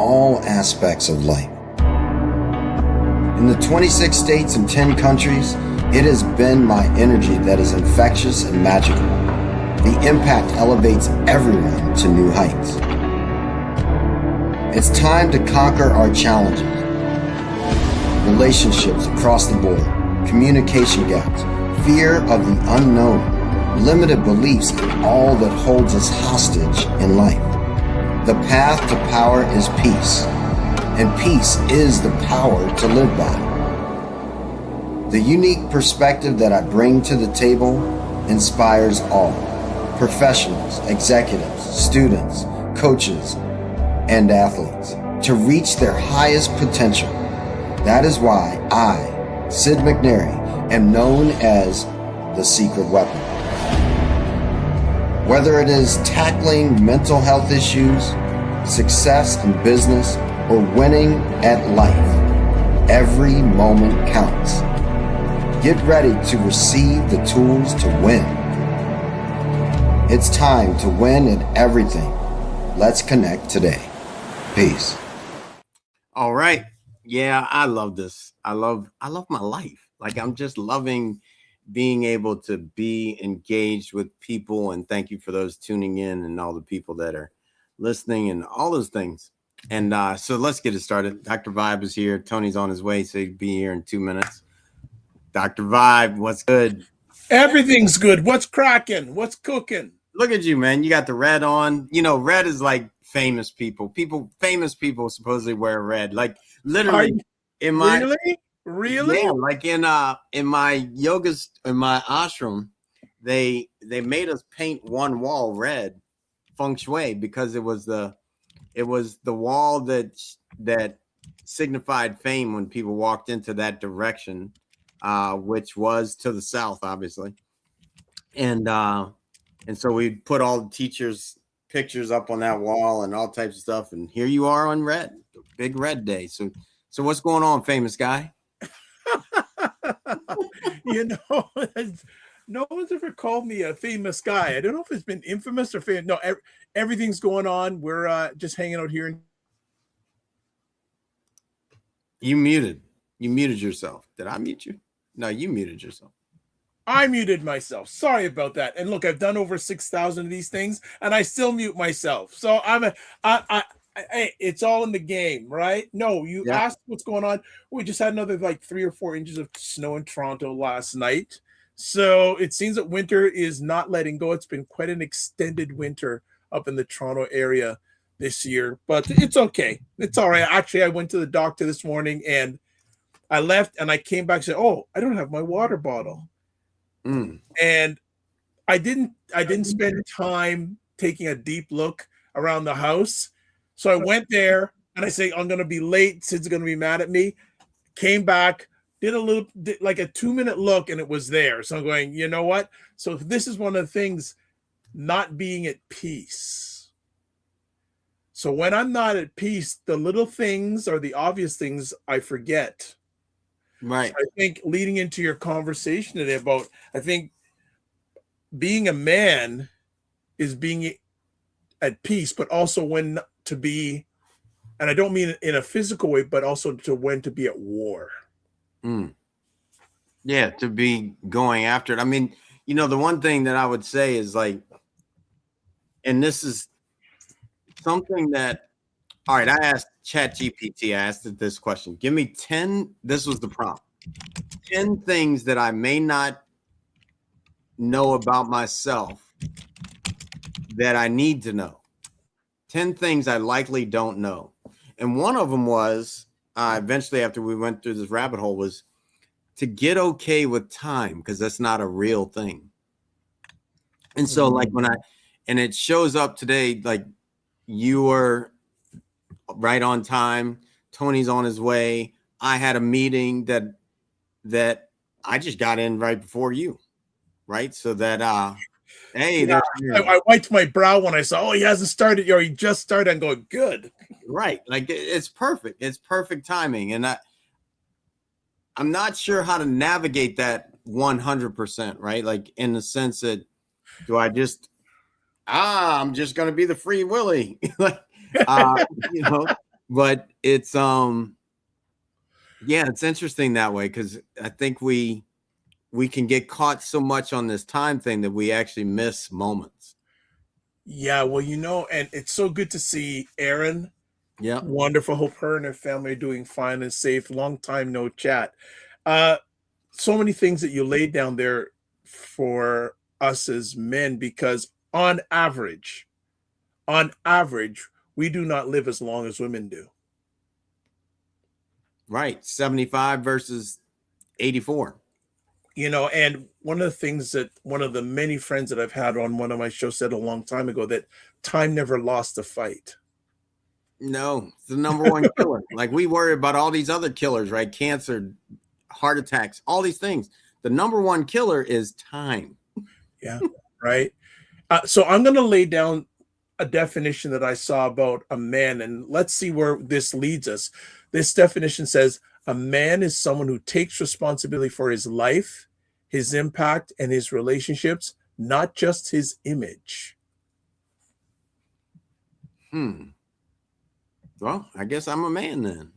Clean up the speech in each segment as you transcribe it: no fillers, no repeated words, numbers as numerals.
all aspects of life. In the 26 states and 10 countries, it has been my energy that is infectious and magical. The impact elevates everyone to new heights. It's time to conquer our challenges. Relationships across the board, communication gaps, fear of the unknown, limited beliefs, and all that holds us hostage in life. The path to power is peace, and peace is the power to live by. The unique perspective that I bring to the table inspires all, professionals, executives, students, coaches, and athletes to reach their highest potential. That is why I, Sid McNary, am known as the secret weapon. Whether it is tackling mental health issues, success in business, or winning at life, every moment counts. Get ready to receive the tools to win. It's time to win at everything. Let's connect today. Peace. All right. Yeah, I love this. I love my life. Like, I'm just loving being able to be engaged with people. And thank you for those tuning in and all the people that are listening and all those things. And so let's get it started. Dr. Vibe is here. Tony's on his way, so he'll be here in 2 minutes. Dr. Vibe, what's good? Everything's good. What's cracking? What's cooking? Look at you, man. You got the red on. You know, red is like famous people. Famous people supposedly wear red. Like literally in my really? Yeah, like in my yogas, in my ashram, they made us paint one wall red, feng shui, because it was the wall that signified fame when people walked into that direction, which was to the south, obviously. And so we put all the teachers' pictures up on that wall and all types of stuff. And here you are on red, big red day. So what's going on, famous guy? You know, no one's ever called me a famous guy. I don't know if it's been infamous or famous. No, everything's going on. We're just hanging out here. You muted yourself. Did I mute you? No, you muted yourself. I muted myself. Sorry about that. And look, I've done over 6,000 of these things, and I still mute myself. So it's all in the game, right? No, you asked what's going on. We just had another like 3 or 4 inches of snow in Toronto last night. So it seems that winter is not letting go. It's been quite an extended winter up in the Toronto area this year, but it's okay. It's all right. Actually, I went to the doctor this morning and I left and I came back and said, "Oh, I don't have my water bottle." And I didn't spend time taking a deep look around the house. So I went there and I say, I'm going to be late. Sid's going to be mad at me. Came back, did like a 2-minute look, and it was there. So I'm going, you know what? So this is one of the things, not being at peace. So when I'm not at peace, the little things or the obvious things I forget. Right. So I think leading into your conversation today about, I think being a man is being at peace, but also when to be, and I don't mean in a physical way, but also to when to be at war. Yeah, to be going after it. I mean, you know, the one thing that I would say is like, and this is something that, all right, I asked ChatGPT, I asked it this question. Give me 10, this was the prompt, 10 things that I may not know about myself that I need to know. 10 things I likely don't know. And one of them was, eventually after we went through this rabbit hole, was to get okay with time, because that's not a real thing. And so like and it shows up today, like you were right on time. Tony's on his way. I had a meeting that I just got in right before you. Right. So that, hey, yeah, I wiped my brow when I saw, he hasn't started or he just started. I'm going, good. Right. Like it's perfect. It's perfect timing. And I'm not sure how to navigate that 100%. Right. Like in the sense that, do I just, I'm just going to be the free Willy, like, you know, But it's yeah, it's interesting that way, because I think we can get caught so much on this time thing that we actually miss moments. Yeah, well, and it's so good to see Erin. Yeah. Wonderful. Hope her and her family are doing fine and safe. Long time no chat. So many things that you laid down there for us as men, because on average, we do not live as long as women do. Right. 75 versus 84. And one of the things that one of the many friends that I've had on one of my shows said a long time ago, that time never lost a fight. No, it's the number one killer. Like, we worry about all these other killers, right? Cancer, heart attacks, all these things. The number one killer is time. Yeah, right. So I'm going to lay down a definition that I saw about a man, and let's see where this leads us. This definition says a man is someone who takes responsibility for his life, his impact, and his relationships, not just his image. Well, I guess I'm a man then.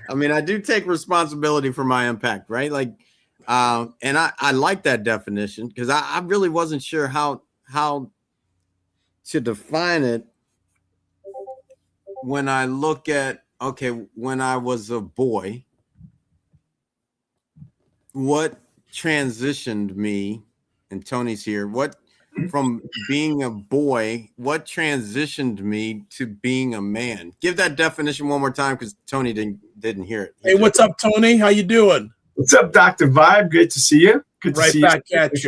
I mean, I do take responsibility for my impact, right? Like, and I like that definition, because I really wasn't sure how to define it when I look at, okay, when I was a boy, what transitioned me, and Tony's here, from being a boy, what transitioned me to being a man? Give that definition one more time, because Tony didn't hear it. Hey, what's up, Tony? How you doing? What's up, Dr. Vibe? Good to see you. Good to see you.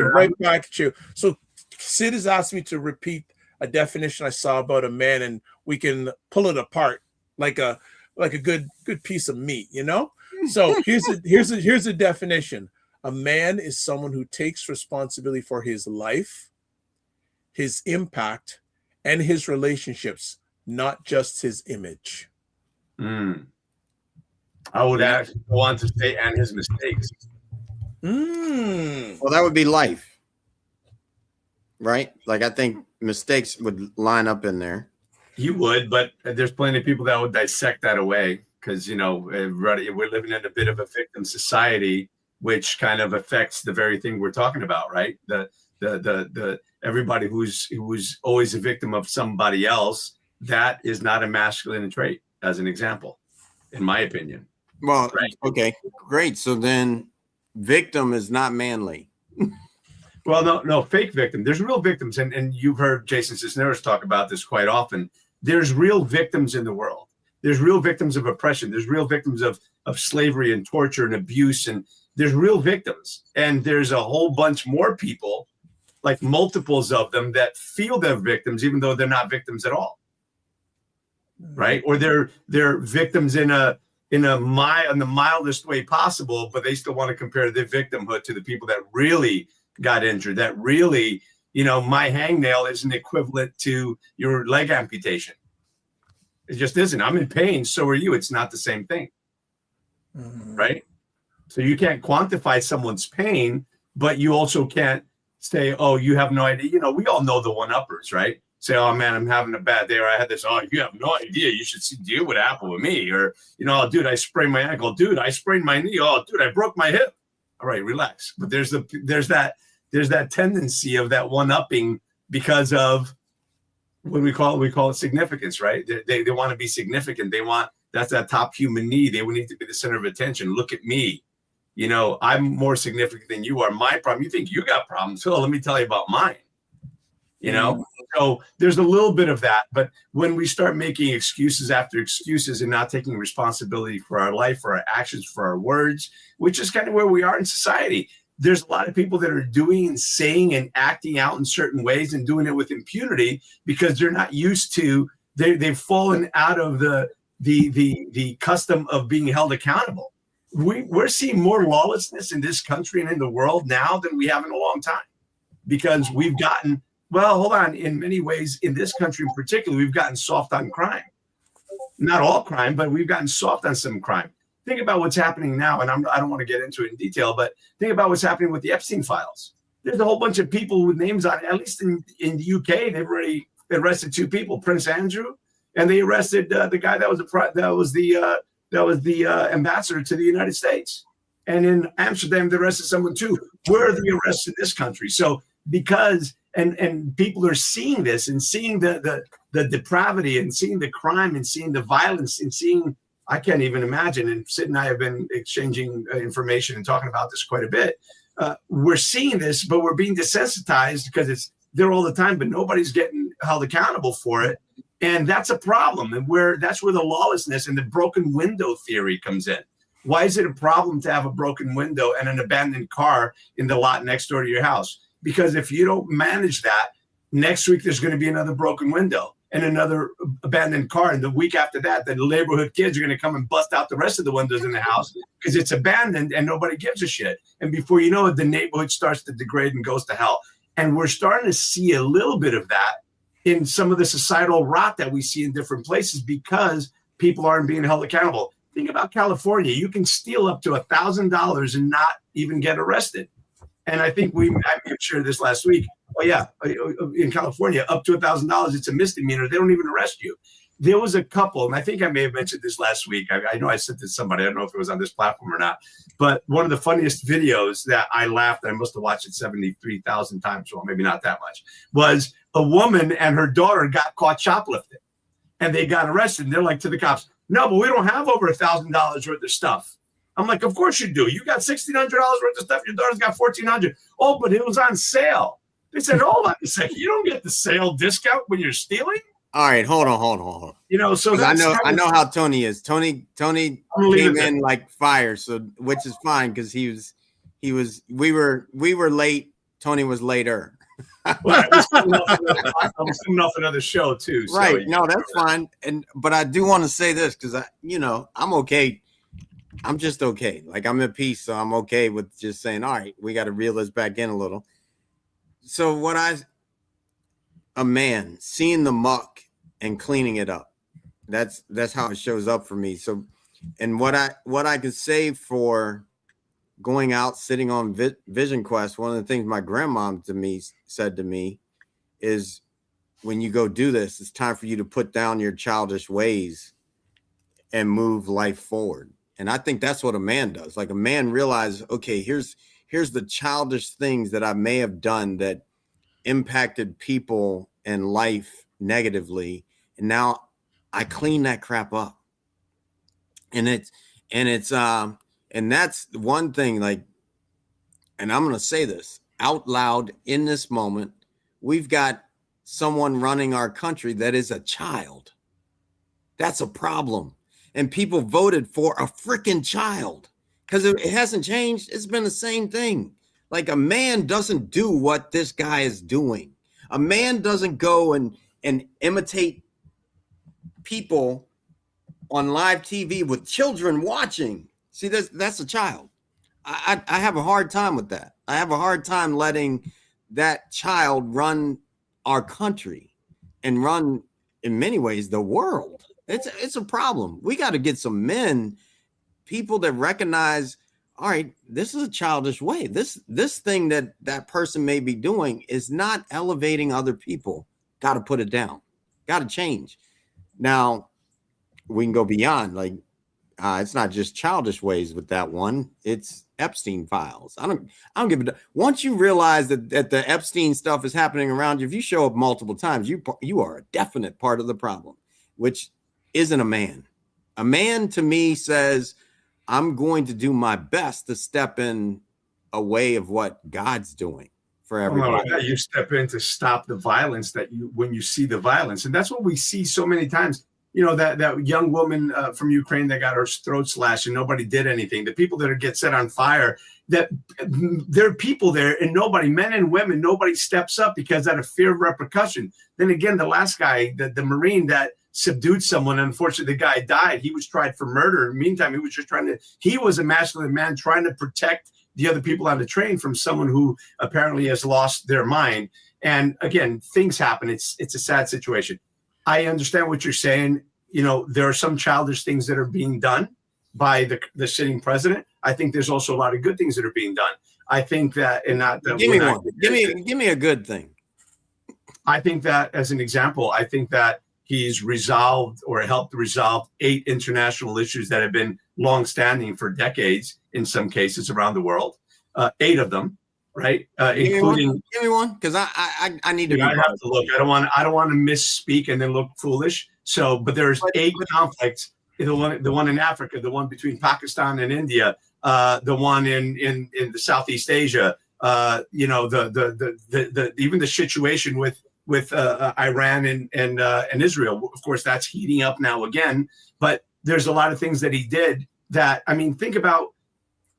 Right back at you. So Sid has asked me to repeat a definition I saw about a man, and we can pull it apart like a good piece of meat, So here's a definition. A man is someone who takes responsibility for his life, his impact, and his relationships, not just his image. I would actually go on to say, and his mistakes. Well, that would be life, right? Like, I think mistakes would line up in there. You would, but there's plenty of people that would dissect that away, because we're living in a bit of a victim society, which kind of affects the very thing we're talking about, right? The everybody who's always a victim of somebody else, that is not a masculine trait, as an example, in my opinion. Well, right. Okay, great. So then victim is not manly. Well, no, fake victim. There's real victims. And you've heard Jason Cisneros talk about this quite often. There's real victims in the world. There's real victims of oppression. There's real victims of slavery and torture and abuse. And there's real victims. And there's a whole bunch more people, like multiples of them, that feel they're victims, even though they're not victims at all. Right? Or they're victims in the mildest way possible, but they still want to compare their victimhood to the people that really got injured, that really, my hangnail isn't equivalent to your leg amputation. It just isn't. I'm in pain. So are you. It's not the same thing. Right? So you can't quantify someone's pain, but you also can't say, oh, you have no idea. We all know the one-uppers, right? Say, oh man, I'm having a bad day, or I had this. Oh, you have no idea. You should deal with what happened with me. Or, oh, dude, I sprained my ankle. Dude, I sprained my knee. Oh, dude, I broke my hip. All right, relax. But there's that tendency of that one-upping, because of what we call it significance, right? They want to be significant. That's that top human need. They need to be the center of attention. Look at me. I'm more significant than you are. My problem. You think you got problems? So let me tell you about mine. So there's a little bit of that. But when we start making excuses after excuses and not taking responsibility for our life, for our actions, for our words, which is kind of where we are in society, there's a lot of people that are doing and saying and acting out in certain ways and doing it with impunity, because they're not used to, they've fallen out of the custom of being held accountable. We're seeing more lawlessness in this country and in the world now than we have in a long time, because we've gotten, well, hold on. In many ways, in this country in particular, we've gotten soft on crime. Not all crime, but we've gotten soft on some crime. Think about what's happening now, and I don't want to get into it in detail, but think about what's happening with the Epstein files. There's a whole bunch of people with names on it. At least in the UK, they've already arrested 2 people, Prince Andrew, and they arrested the guy that was the ambassador to the United States. And in Amsterdam, they arrested someone too. Where are the arrests in this country? So because and people are seeing this and seeing the depravity and seeing the crime and seeing the violence and seeing, I can't even imagine. And Sid and I have been exchanging information and talking about this quite a bit. We're seeing this, but we're being desensitized because it's there all the time, but nobody's getting held accountable for it. And that's a problem. And that's where the lawlessness and the broken window theory comes in. Why is it a problem to have a broken window and an abandoned car in the lot next door to your house? Because if you don't manage that, next week there's going to be another broken window and another abandoned car. And the week after that, the neighborhood kids are going to come and bust out the rest of the windows in the house because it's abandoned and nobody gives a shit. And before you know it, the neighborhood starts to degrade and goes to hell. And we're starting to see a little bit of that in some of the societal rot that we see in different places because people aren't being held accountable. Think about California. You can steal up to $1,000 and not even get arrested. And I think I shared this last week. Oh yeah, in California, up to $1,000, it's a misdemeanor. They don't even arrest you. There was a couple, and I think I may have mentioned this last week. I know I sent this to somebody. I don't know if it was on this platform or not. But one of the funniest videos that I laughed, and I must have watched it 73,000 times, well, maybe not that much, was a woman and her daughter got caught shoplifting. And they got arrested. And they're like to the cops, no, but we don't have over $1,000 worth of stuff. I'm like, of course you do. You got $1,600 worth of stuff. Your daughter's got $1,400. Oh, but it was on sale. They said, hold on a second. You don't get the sale discount when you're stealing. All right, hold on. You know, so I know how Tony is. Tony came in like fire, so which is fine because we were late. Tony was later. Well, I was coming off another show too. So right. No, that's fine. But I do want to say this because I'm okay. I'm just okay. Like I'm at peace, so I'm okay with just saying, all right, we got to reel this back in a little. So a man seeing the muck and cleaning it up. That's how it shows up for me. So, and what I could say for going out, sitting on Vision Quest, one of the things my grandma said to me is, when you go do this, it's time for you to put down your childish ways and move life forward. And I think that's what a man does. Like a man realizes, okay, here's the childish things that I may have done that impacted people and life negatively. And now I clean that crap up. And that's one thing, like, and I'm going to say this out loud in this moment. We've got someone running our country that is a child. That's a problem. And people voted for a freaking child because it hasn't changed. It's been the same thing. Like a man doesn't do what this guy is doing. A man doesn't go and imitate people on live TV with children watching. See, that's a child. I have a hard time with that. I have a hard time letting that child run our country and run, in many ways, the world. It's a problem. We got to get some men, people that recognize, all right, this is a childish way. This thing that person may be doing is not elevating other people. Got to put it down. Got to change. Now, we can go beyond. Like, it's not just childish ways with that one. It's Epstein files. I don't give a. Once you realize that the Epstein stuff is happening around you, if you show up multiple times, you are a definite part of the problem, which isn't a man. A man to me says, I'm going to do my best to step in a way of what God's doing for everybody. Oh, you step in to stop the violence when you see the violence. And that's what we see so many times. You know, that young woman from Ukraine that got her throat slashed and nobody did anything. The people that get set on fire, that there are people there and nobody, men and women, nobody steps up because out of fear of repercussion. Then again, the last guy, the Marine that subdued someone, unfortunately, the guy died. He was tried for murder. Meantime, he was a masculine man trying to protect the other people on the train from someone who apparently has lost their mind. And again, things happen. It's a sad situation. I understand what you're saying. You know, there are some childish things that are being done by the sitting president. I think there's also a lot of good things that are being done. I think that, and not that. Give me one. Give me a good thing. I think that, as an example, I think that he's resolved or helped resolve 8 international issues that have been longstanding for decades in some cases around the world. 8 of them, right? Including. Give me one, because I need to. I have to look. I don't want to misspeak and then look foolish. So, but there's 8 conflicts. The one in Africa, the one between Pakistan and India, the one in the Southeast Asia. Even the situation with Iran and Israel. Of course, that's heating up now again. But there's a lot of things that he did that, I mean, think about,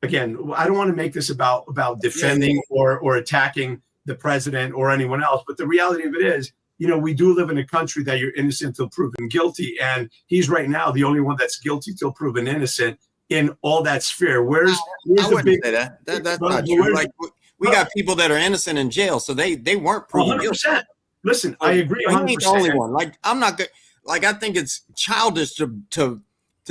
again, I don't want to make this about defending or attacking the president or anyone else. But the reality of it is, we do live in a country that you're innocent till proven guilty. And he's right now the only one that's guilty till proven innocent in all that sphere. Where's the big say that? That's not true. Like, we got people that are innocent in jail, so they weren't proven 100%. guilty. Listen, I agree 100%. He ain't the only one. Like, I'm not good. Like, I think it's childish to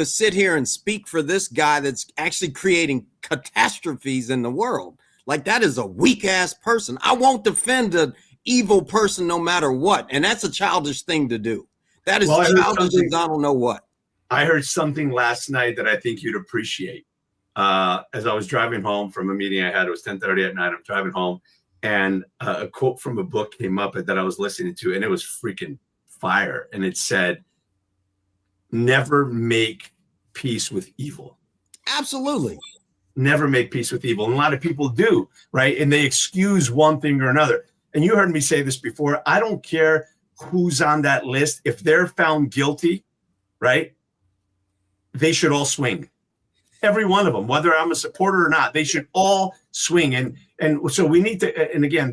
sit here and speak for this guy that's actually creating catastrophes in the world. Like, that is a weak ass person. I won't defend an evil person no matter what, and that's a childish thing to do. That is childish as I don't know what. I heard something last night that I think you'd appreciate. As I was driving home from a meeting I had, it was 10:30 at night. I'm driving home, and a quote from a book came up that I was listening to, and it was freaking fire. And it said, "Never make peace with evil." Absolutely. Never make peace with evil. And a lot of people do, right? And they excuse one thing or another. And you heard me say this before. I don't care who's on that list. If they're found guilty, right, they should all swing. Every one of them, whether I'm a supporter or not, they should all swing. And so we need to, and again,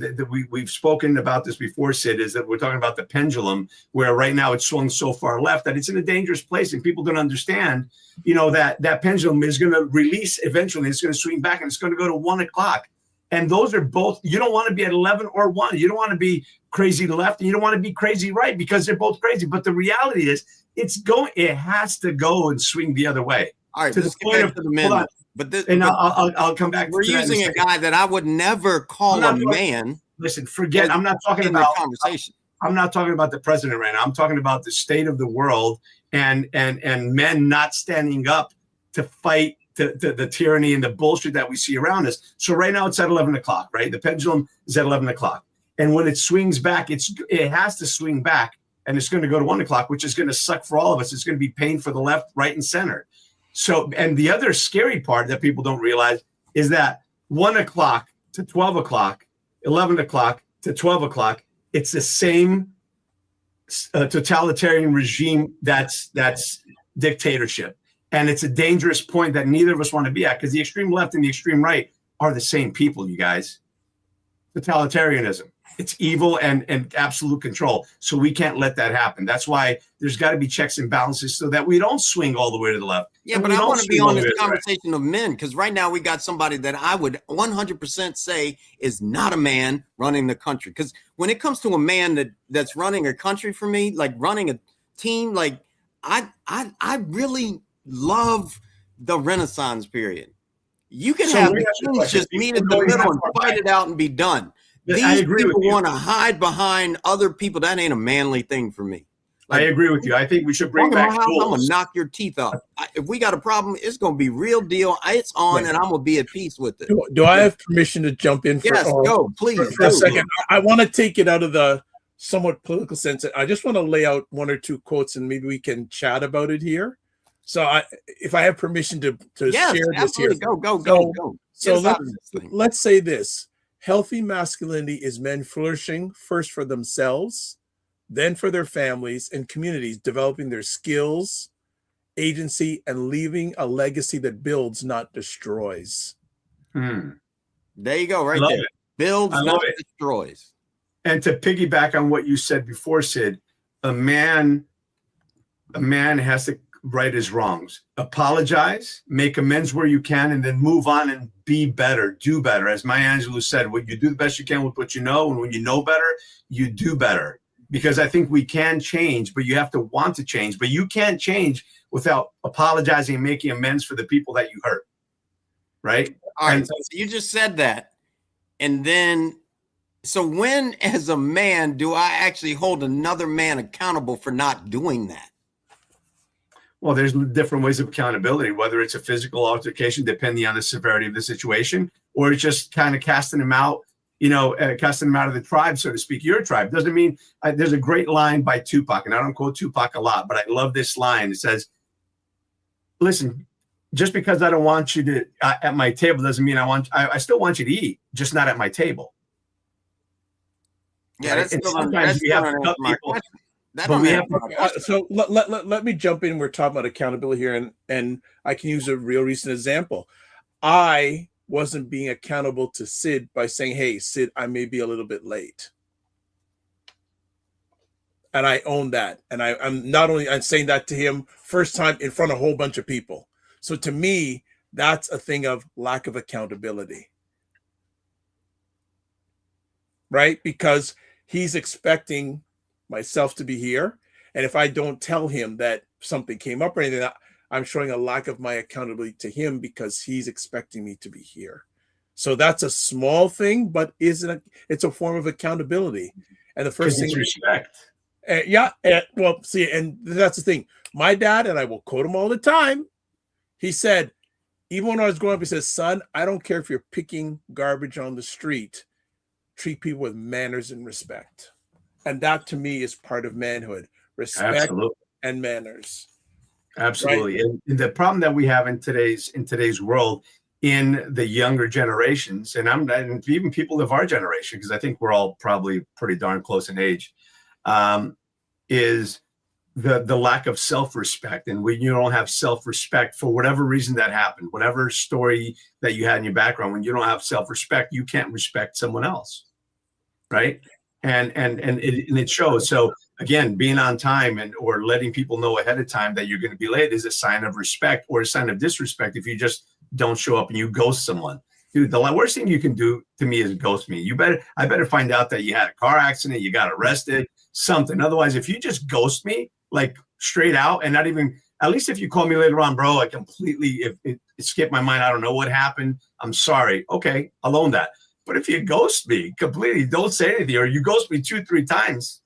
we've spoken about this before, Sid, is that we're talking about the pendulum, where right now it's swung so far left that it's in a dangerous place, and people don't understand, that pendulum is going to release eventually. It's going to swing back, and it's going to go to 1 o'clock. And those are both, you don't want to be at 11 or 1. You don't want to be crazy left, and you don't want to be crazy right, because they're both crazy. But the reality is, it has to go and swing the other way. All right, let's get back to the men. I'll come back. We're using a guy that I would never call a man. Listen, forget. I'm not talking about conversation. I'm not talking about the president right now. I'm talking about the state of the world and men not standing up to fight the tyranny and the bullshit that we see around us. So right now it's at 11 o'clock, right? The pendulum is at 11 o'clock, and when it swings back, it has to swing back, and it's going to go to 1 o'clock, which is going to suck for all of us. It's going to be pain for the left, right, and center. So, and the other scary part that people don't realize is that 1 o'clock to 12 o'clock, 11 o'clock to 12 o'clock, it's the same totalitarian regime that's dictatorship. And it's a dangerous point that neither of us want to be at, because the extreme left and the extreme right are the same people, you guys. Totalitarianism. It's evil and absolute control. So we can't let that happen. That's why there's got to be checks and balances so that we don't swing all the way to the left. Yeah, but I want to be on this conversation of men, because right now we got somebody that I would 100% say is not a man running the country. Because when it comes to a man that's running a country for me, like running a team, like I really love the Renaissance period. You can have the kings just meet in the middle and fight it out and be done. These people want to hide behind other people. That ain't a manly thing for me. Like, I agree with you. I think we should bring back I'm going to knock your teeth off. If we got a problem, it's going to be real deal. It's on, and I'm going to be at peace with it. Do I have permission to jump in? Yes, go, please. For a second. I want to take it out of the somewhat political sense. I just want to lay out 1 or 2 quotes, and maybe we can chat about it here. So if I have permission to share this here. Go. So let's say this. Healthy masculinity is men flourishing first for themselves, then for their families and communities, developing their skills, agency, and leaving a legacy that builds, not destroys. There you go, right there. Builds, not destroys. And to piggyback on what you said before, Sid, a man has to right his wrongs, apologize, make amends where you can, and then move on and be better, do better. As Maya Angelou said, when you do the best you can with what you know, and when you know better, you do better. Because I think we can change, but you have to want to change. But you can't change without apologizing and making amends for the people that you hurt. Right? All right. So you just said that. And then, so when as a man do I actually hold another man accountable for not doing that? Well, there's different ways of accountability, whether it's a physical altercation, depending on the severity of the situation, or it's just kind of casting them out, casting them out of the tribe, so to speak, your tribe. Doesn't mean there's a great line by Tupac, and I don't quote Tupac a lot, but I love this line. It says, listen, just because I don't want you to at my table doesn't mean I still want you to eat, just not at my table. Yeah, right? that's sometimes we have to cut people. So let me jump in. We're talking about accountability here, and I can use a real recent example. I wasn't being accountable to Sid by saying, "Hey, Sid, I may be a little bit late," and I own that. And I'm saying that to him first time in front of a whole bunch of people. So to me, that's a thing of lack of accountability, right? Because he's expecting myself to be here, and if I don't tell him that something came up or anything, I'm showing a lack of my accountability to him because he's expecting me to be here. So that's a small thing, but it's a form of accountability. And the first thing, respect. Well, see, and that's the thing. My dad, and I will quote him all the time, he said, even when I was growing up, he says, "Son, I don't care if you're picking garbage on the street. Treat people with manners and respect." And that to me is part of manhood, respect. Absolutely. And manners. Absolutely. Right? And the problem that we have in today's world, in the younger generations, and even people of our generation, because I think we're all probably pretty darn close in age, is the lack of self-respect. And when you don't have self-respect for whatever reason that happened, whatever story that you had in your background, when you don't have self-respect, you can't respect someone else, right? And it shows. So again, being on time or letting people know ahead of time that you're going to be late is a sign of respect or a sign of disrespect if you just don't show up and you ghost someone. Dude, the worst thing you can do to me is ghost me. I better find out that you had a car accident, you got arrested, something. Otherwise, if you just ghost me, like straight out, and not even, at least if you call me later on, bro, I completely, if it skipped my mind, I don't know what happened, I'm sorry. Okay, I'll own that. But if you ghost me completely, don't say anything, or you ghost me 2-3 times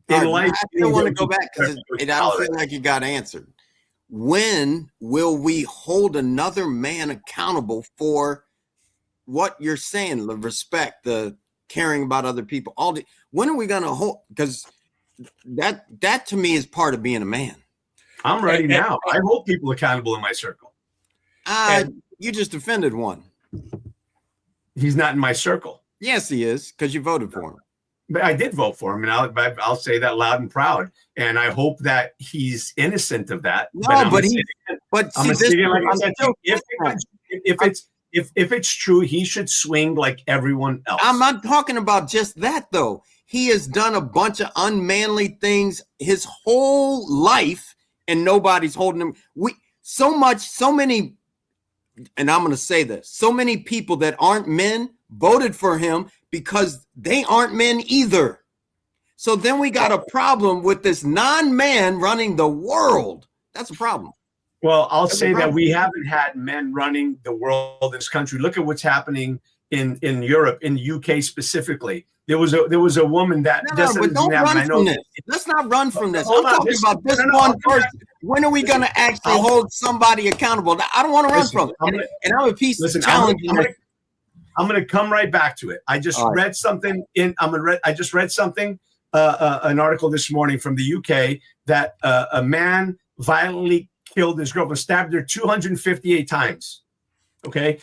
in life. I still want to go back because I don't feel like you got answered. When will we hold another man accountable for what you're saying, the respect, the caring about other people? When are we going to hold? Because that to me is part of being a man. I'm ready now. I hold people accountable in my circle. You just offended one. He's not in my circle. Yes, he is, because you voted for him. But I did vote for him, and I'll say that loud and proud. And I hope that he's innocent of that. No, if it's true, he should swing like everyone else. I'm not talking about just that, though. He has done a bunch of unmanly things his whole life, and nobody's holding him. So many. And I'm going to say this, so many people that aren't men voted for him because they aren't men either. So then we got a problem with this non-man running the world. That's a problem. Well, I'll say that we haven't had men running the world in this country. Look at what's happening in Europe, in the UK specifically. There was a woman that but don't run from this. Let's not run from this. I'm talking about this one person. When are we going to actually hold somebody accountable? I don't want to run from it. And I'm a piece of challenge. I'm going to come right back to it. I just read something an article this morning from the UK that a man violently killed his girlfriend, stabbed her 258 times. Okay,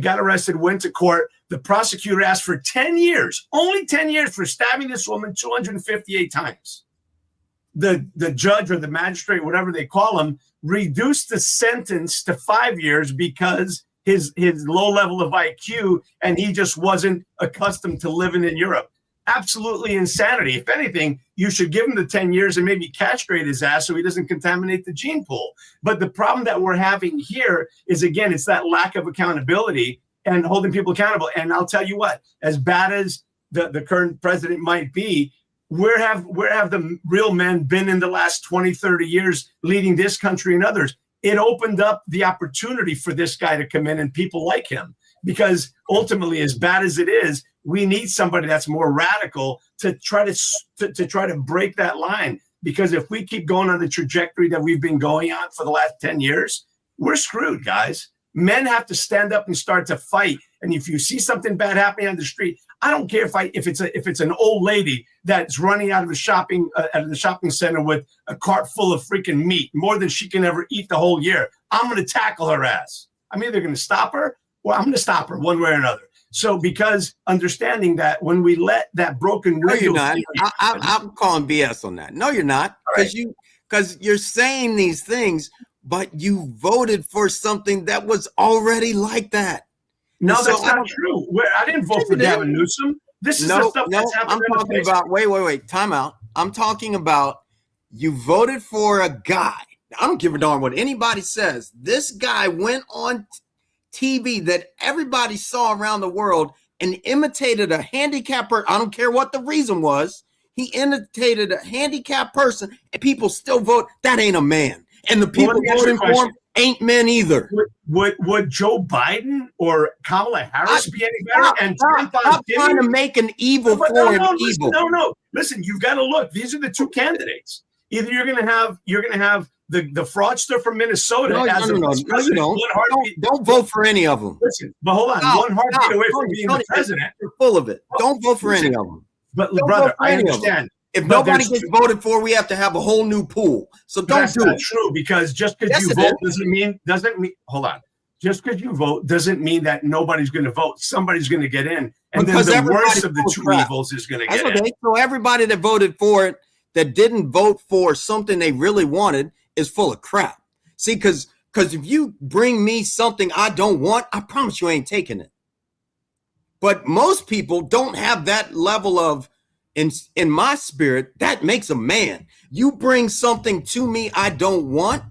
got arrested, went to court. The prosecutor asked for 10 years, only 10 years for stabbing this woman 258 times. The judge or the magistrate, whatever they call him, reduced the sentence to 5 years because his low level of IQ, and he just wasn't accustomed to living in Europe. Absolutely insanity. If anything, you should give him the 10 years and maybe castrate his ass so he doesn't contaminate the gene pool. But the problem that we're having here is, again, it's that lack of accountability and holding people accountable. And I'll tell you what, as bad as the current president might be, where have the real men been in the last 20, 30 years leading this country and others? It opened up the opportunity for this guy to come in and people like him. because ultimately, as bad as it is, we need somebody that's more radical to try to break that line. Because if we keep going on the trajectory that we've been going on for the last 10 years, we're screwed, guys. Men have to stand up and start to fight. And if you see something bad happening on the street, I don't care if it's an old lady that's running out of the shopping center with a cart full of freaking meat, more than she can ever eat the whole year. I'm going to tackle her ass. I'm either going to stop her or I'm going to stop her one way or another. So because understanding that when we let that broken window, no, you're not. I'm calling BS on that. No, you're not, because you're saying these things, but you voted for something that was already like that. No, so that's not true. I didn't vote for Gavin Newsom. This is the stuff that's happening. I'm talking about, wait, time out. I'm talking about you voted for a guy. I don't give a darn what anybody says. This guy went on TV that everybody saw around the world and imitated a handicapped person. I don't care what the reason was. He imitated a handicapped person and people still vote. That ain't a man. And the people voting for him ain't men either. Would Joe Biden or Kamala Harris be any better? Stop trying to make an evil for an evil. No. Listen, you've got to look. These are the two candidates. Either you're going to have the fraudster from Minnesota. Don't vote for any of them. Listen, but hold on. One heartbeat away from being the president. You're full of it. Don't vote for any of them. But brother, I understand. If nobody gets voted for, we have to have a whole new pool. So don't do it. That's not true, because just because you vote doesn't mean hold on. Just because you vote doesn't mean that nobody's going to vote. Somebody's going to get in, and then the worst of the two evils is going to get in. So everybody that voted for it that didn't vote for something they really wanted is full of crap. See, because if you bring me something I don't want, I promise you I ain't taking it. But most people don't have that level of, in my spirit, that makes a man. You bring something to me I don't want,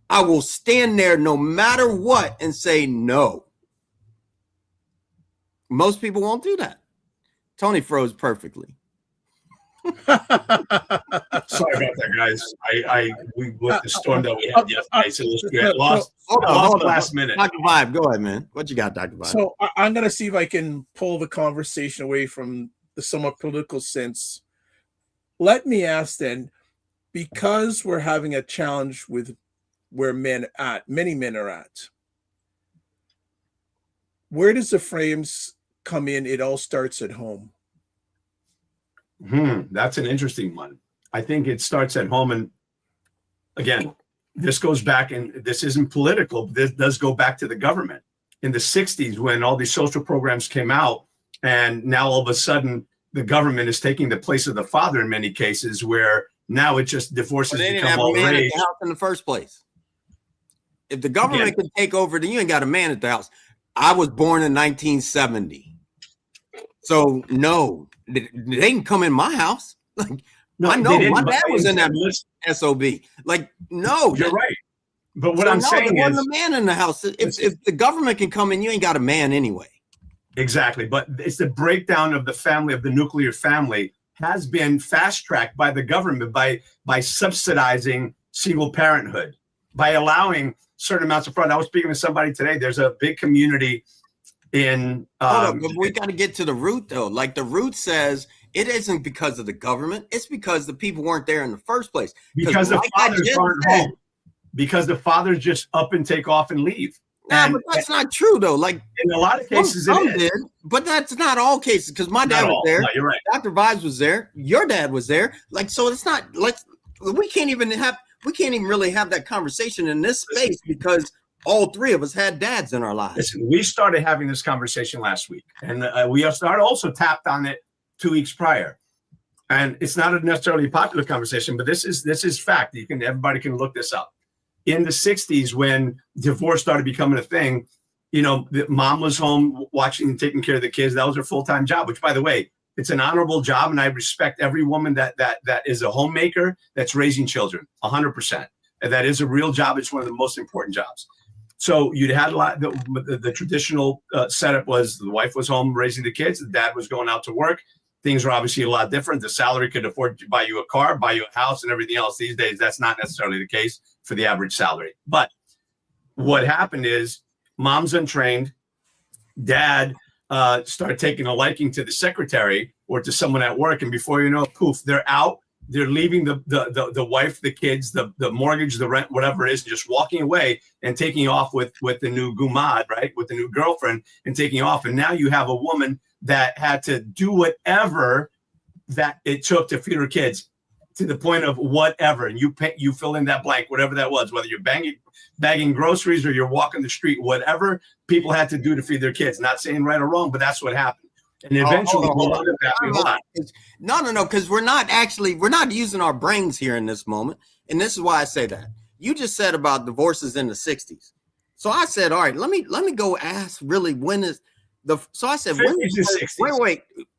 I will stand there no matter what and say no. Most people won't do that. Tony froze perfectly. Sorry about that, guys. We with the storm that we had yesterday, so we had lost the last minute. Dr. Vibe, go ahead, man. What you got, Dr. Vibe? So I'm gonna see if I can pull the conversation away from the somewhat political sense. Let me ask then, because we're having a challenge with where many men are at, where does the frames come in? It all starts at home. That's an interesting one. I think it starts at home. And again, this goes back, and this isn't political, but this does go back to the government. In the 60s, when all these social programs came out, and now all of a sudden the government is taking the place of the father in many cases, where now it just divorces become all rage. They didn't have a man at the house in the first place. If the government can take over, then you ain't got a man at the house. I was born in 1970. So no, they didn't come in my house. Like, no, I know my dad was in that SOB. Like, no, you're right. But what I'm saying is, the man in the house. If the government can come in, you ain't got a man anyway. Exactly. But it's the breakdown of the family, of the nuclear family, has been fast tracked by the government by subsidizing single parenthood, by allowing certain amounts of fraud. I was speaking to somebody today. There's a big community in. But we got to get to the root, though. Like, the root says it isn't because of the government. It's because the people weren't there in the first place. Because the fathers aren't home. Because the fathers just up and take off and leave. But that's not true, though. Like, in a lot of cases, some it is. Did, but that's not all cases. Because my dad was there. No, you're right. Dr. Vibes was there. Your dad was there. Like, so it's not like we can't even really have that conversation in this space because all three of us had dads in our lives. Listen, we started having this conversation last week, and we started also tapped on it 2 weeks prior. And it's not a necessarily popular conversation, but this is fact. Everybody can look this up. In the 60s, when divorce started becoming a thing, the mom was home watching and taking care of the kids. That was her full-time job, which, by the way, it's an honorable job. And I respect every woman that is a homemaker that's raising children 100%. And that is a real job. It's one of the most important jobs. So you'd had a lot. The traditional setup was the wife was home raising the kids. The dad was going out to work. Things are obviously a lot different. The salary could afford to buy you a car, buy you a house, and everything else. These days, that's not necessarily the case for the average salary. But what happened is mom's untrained. dad start taking a liking to the secretary or to someone at work, and before you know it, poof, they're out. They're leaving the wife, the kids, the mortgage, the rent, whatever it is, just walking away and taking off with the new gumad, right? With the new girlfriend and taking off. And now you have a woman that had to do whatever that it took to feed her kids, to the point of whatever. And you fill in that blank, whatever that was, whether you're bagging groceries or you're walking the street, whatever people had to do to feed their kids. Not saying right or wrong, but that's what happened. And eventually, no, because we're not using our brains here in this moment. And this is why I say that. You just said about divorces in the 60s. So I said, all right, let me go ask really when is so I said, when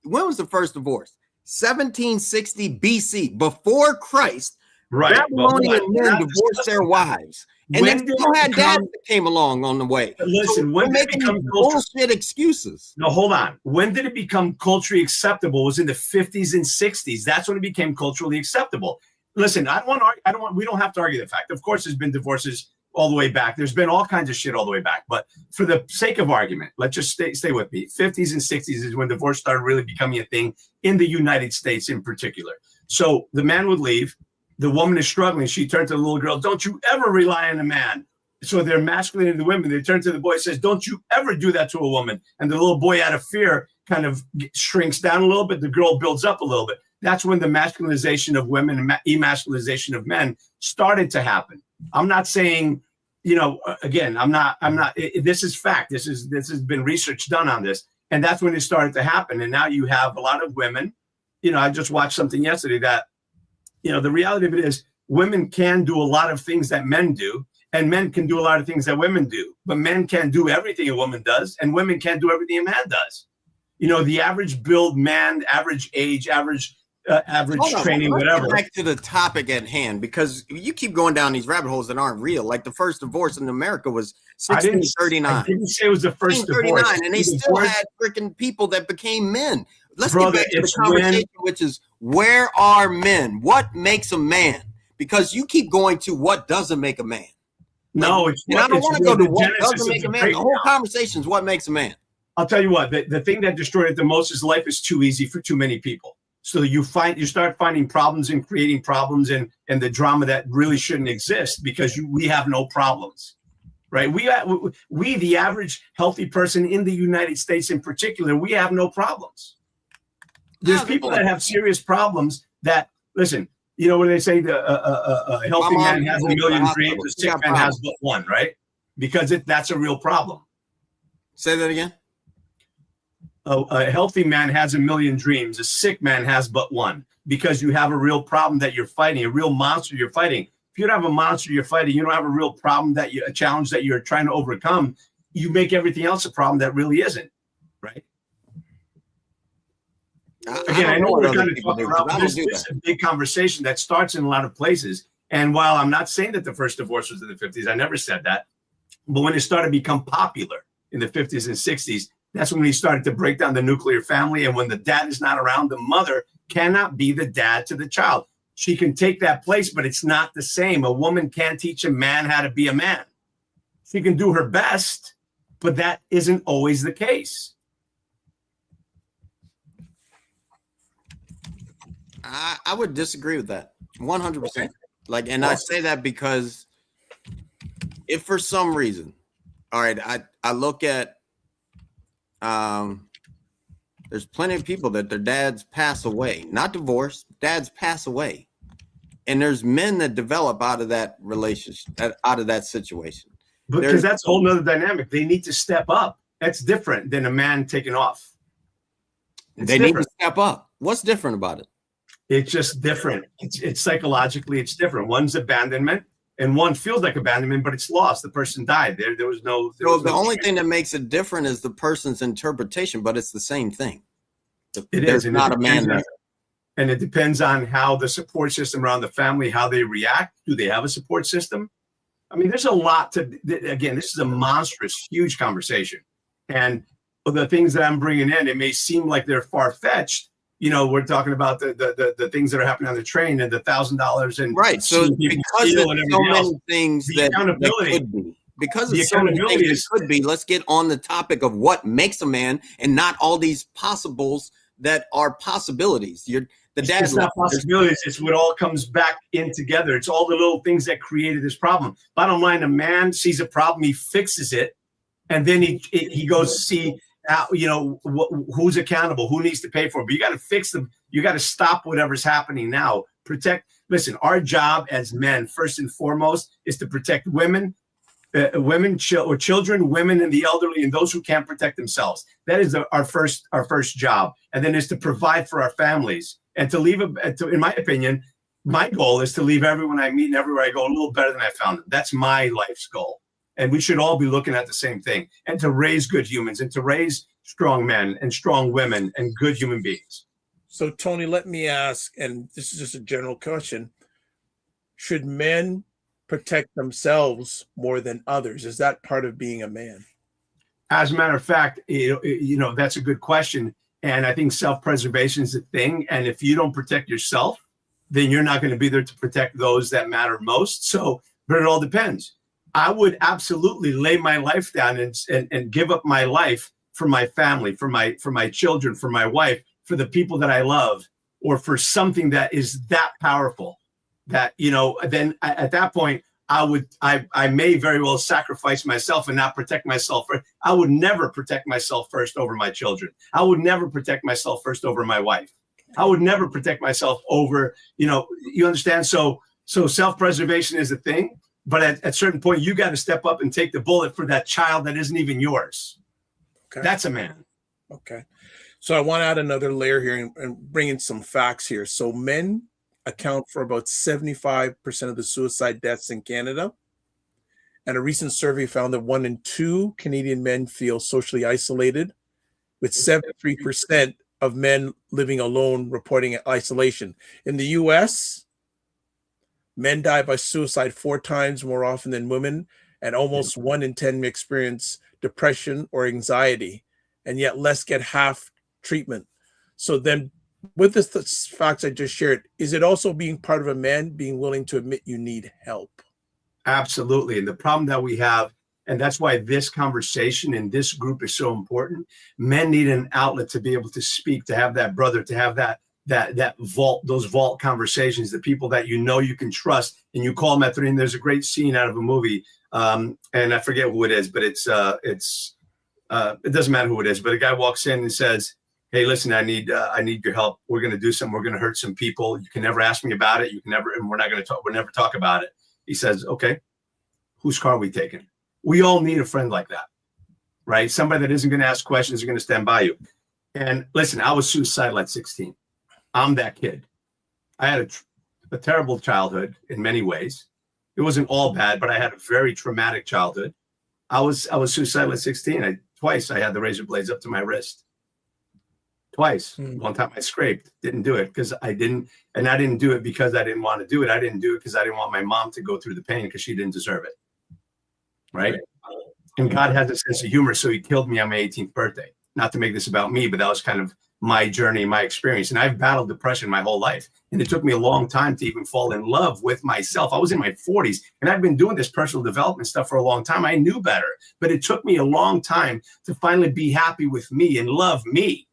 was the first divorce? 1760 BC, before Christ. Right. Babylonian men divorced their wives. And then you had dads that came along on the way. Listen, so when did it become bullshit excuses? No, hold on. When did it become culturally acceptable? It was in the 50s and 60s. That's when it became culturally acceptable. Listen, we don't have to argue the fact. Of course, there's been divorces all the way back. There's been all kinds of shit all the way back. But for the sake of argument, let's just stay with me. 50s and 60s is when divorce started really becoming a thing in the United States in particular. So the man would leave. The woman is struggling. She turned to the little girl, don't you ever rely on a man. So they're masculinating the women. They turn to the boy, says, don't you ever do that to a woman. And the little boy, out of fear, kind of shrinks down a little bit. The girl builds up a little bit. That's when the masculinization of women and emasculization of men started to happen. I'm not saying, again, this is fact. This has been research done on this. And that's when it started to happen. And now you have a lot of women. I just watched something yesterday that, the reality of it is women can do a lot of things that men do, and men can do a lot of things that women do, but men can't do everything a woman does, and women can't do everything a man does. The average build man, average age, average training, whatever. Back to the topic at hand, because you keep going down these rabbit holes that aren't real. Like the first divorce in America was 1639. I didn't say it was the first divorce. And they still had freaking people that became men. Let's get back to the conversation, which is, where are men? What makes a man? Because you keep going to what doesn't make a man. No, I don't want to go to what doesn't make a man. The whole conversation is what makes a man. I'll tell you what, the thing that destroyed it the most is life is too easy for too many people. So you start finding problems and creating problems and the drama that really shouldn't exist because we have no problems, right? We, the average healthy person in the United States in particular, we have no problems. There's people that have serious problems that, listen, what do they say? A healthy man has a million dreams, a sick man has but one, right? Because that's a real problem. Say that again. A healthy man has a million dreams. A sick man has but one, because you have a real problem that you're fighting, a real monster you're fighting. If you don't have a monster you're fighting, you don't have a real problem a challenge that you're trying to overcome. You make everything else a problem that really isn't, right? Again, I know we're going to talk about this is a big conversation that starts in a lot of places. And while I'm not saying that the first divorce was in the 50s, I never said that. But when it started to become popular in the 50s and 60s, that's when we started to break down the nuclear family. And when the dad is not around, the mother cannot be the dad to the child. She can take that place, but it's not the same. A woman can't teach a man how to be a man. She can do her best, but that isn't always the case. I would disagree with that 100%. I say that because if for some reason, all right, I look at, there's plenty of people that their dads pass away, not divorce, dads pass away. And there's men that develop out of that relationship, out of that situation. Because that's a whole nother dynamic. They need to step up. That's different than a man taking off. They need to step up. What's different about it? It's just different. It's psychologically, it's different. One's abandonment, and one feels like abandonment, but it's lost. The person died. There was no. The only thing that makes it different is the person's interpretation, but it's the same thing. There's not a man there. And it depends on how the support system around the family, how they react. Do they have a support system? I mean, there's a lot to. Again, this is a monstrous, huge conversation, and the things that I'm bringing in, it may seem like they're far-fetched. We're talking about the things that are happening on the train and the $1,000 and right. So because there's so many things that could be. because The of so many accountability things it could be, let's get on the topic of what makes a man and not all these possibles that are possibilities. It's not possibilities. It's what all comes back in together. It's all the little things that created this problem. Bottom line, a man sees a problem, he fixes it, and then he goes to see who's accountable, who needs to pay for it. But you got to fix them. You got to stop whatever's happening now. Protect. Listen, our job as men, first and foremost, is to protect women, children, women, and the elderly, and those who can't protect themselves. That is our first job, and then is to provide for our families and to leave. In my opinion, my goal is to leave everyone I meet and everywhere I go a little better than I found them. That's my life's goal, and we should all be looking at the same thing. And to raise good humans, and to raise strong men and strong women and good human beings. So, Tony, let me ask, and this is just a general question: should men protect themselves more than others? Is that part of being a man? As a matter of fact, that's a good question. And I think self-preservation is a thing. And if you don't protect yourself, then you're not going to be there to protect those that matter most. So, but it all depends. I would absolutely lay my life down and give up my life for my family, for my children, for my wife, for the people that I love, or for something that is that powerful. That, then at that point, I may very well sacrifice myself and not protect myself. I would never protect myself first over my children. I would never protect myself first over my wife. I would never protect myself over, you understand? So self-preservation is a thing, but at a certain point, you got to step up and take the bullet for that child that isn't even yours. Okay. That's a man. Okay. So I want to add another layer here and bring in some facts here. So men account for about 75% of the suicide deaths in Canada. And a recent survey found that 1 in 2 Canadian men feel socially isolated, with 73% of men living alone reporting isolation. In the US, men die by suicide 4 times more often than women, and almost 1 in 10 experience depression or anxiety, and yet less get half treatment. So then, with the facts I just shared, is it also being part of a man being willing to admit you need help? Absolutely. And the problem that we have, and that's why this conversation in this group is so important. Men need an outlet to be able to speak, to have that brother, to have that vault, those vault conversations, the people that you can trust, and you call them at 3. And there's a great scene out of a movie, and I forget who it is, but it doesn't matter who it is. But a guy walks in and says, "Hey, listen, I need your help. We're going to do something. We're going to hurt some people. You can never ask me about it. You can never, and we're not going to talk. We'll never talk about it." He says, "Okay, whose car are we taking?" We all need a friend like that, right? Somebody that isn't going to ask questions, is going to stand by you. And listen, I was suicidal at 16. I'm that kid. I had a terrible childhood in many ways. It wasn't all bad, but I had a very traumatic childhood. I was suicidal at 16. Twice I had the razor blades up to my wrist. Twice. One time I scraped, didn't do it because I didn't do it because I didn't want to do it. I didn't do it because I didn't want my mom to go through the pain because she didn't deserve it. Right? And God has a sense of humor, so he killed me on my 18th birthday. Not to make this about me, but that was kind of my journey, my experience. And I've battled depression my whole life. And it took me a long time to even fall in love with myself. I was in my 40s, and I've been doing this personal development stuff for a long time. I knew better, but it took me a long time to finally be happy with me and love me.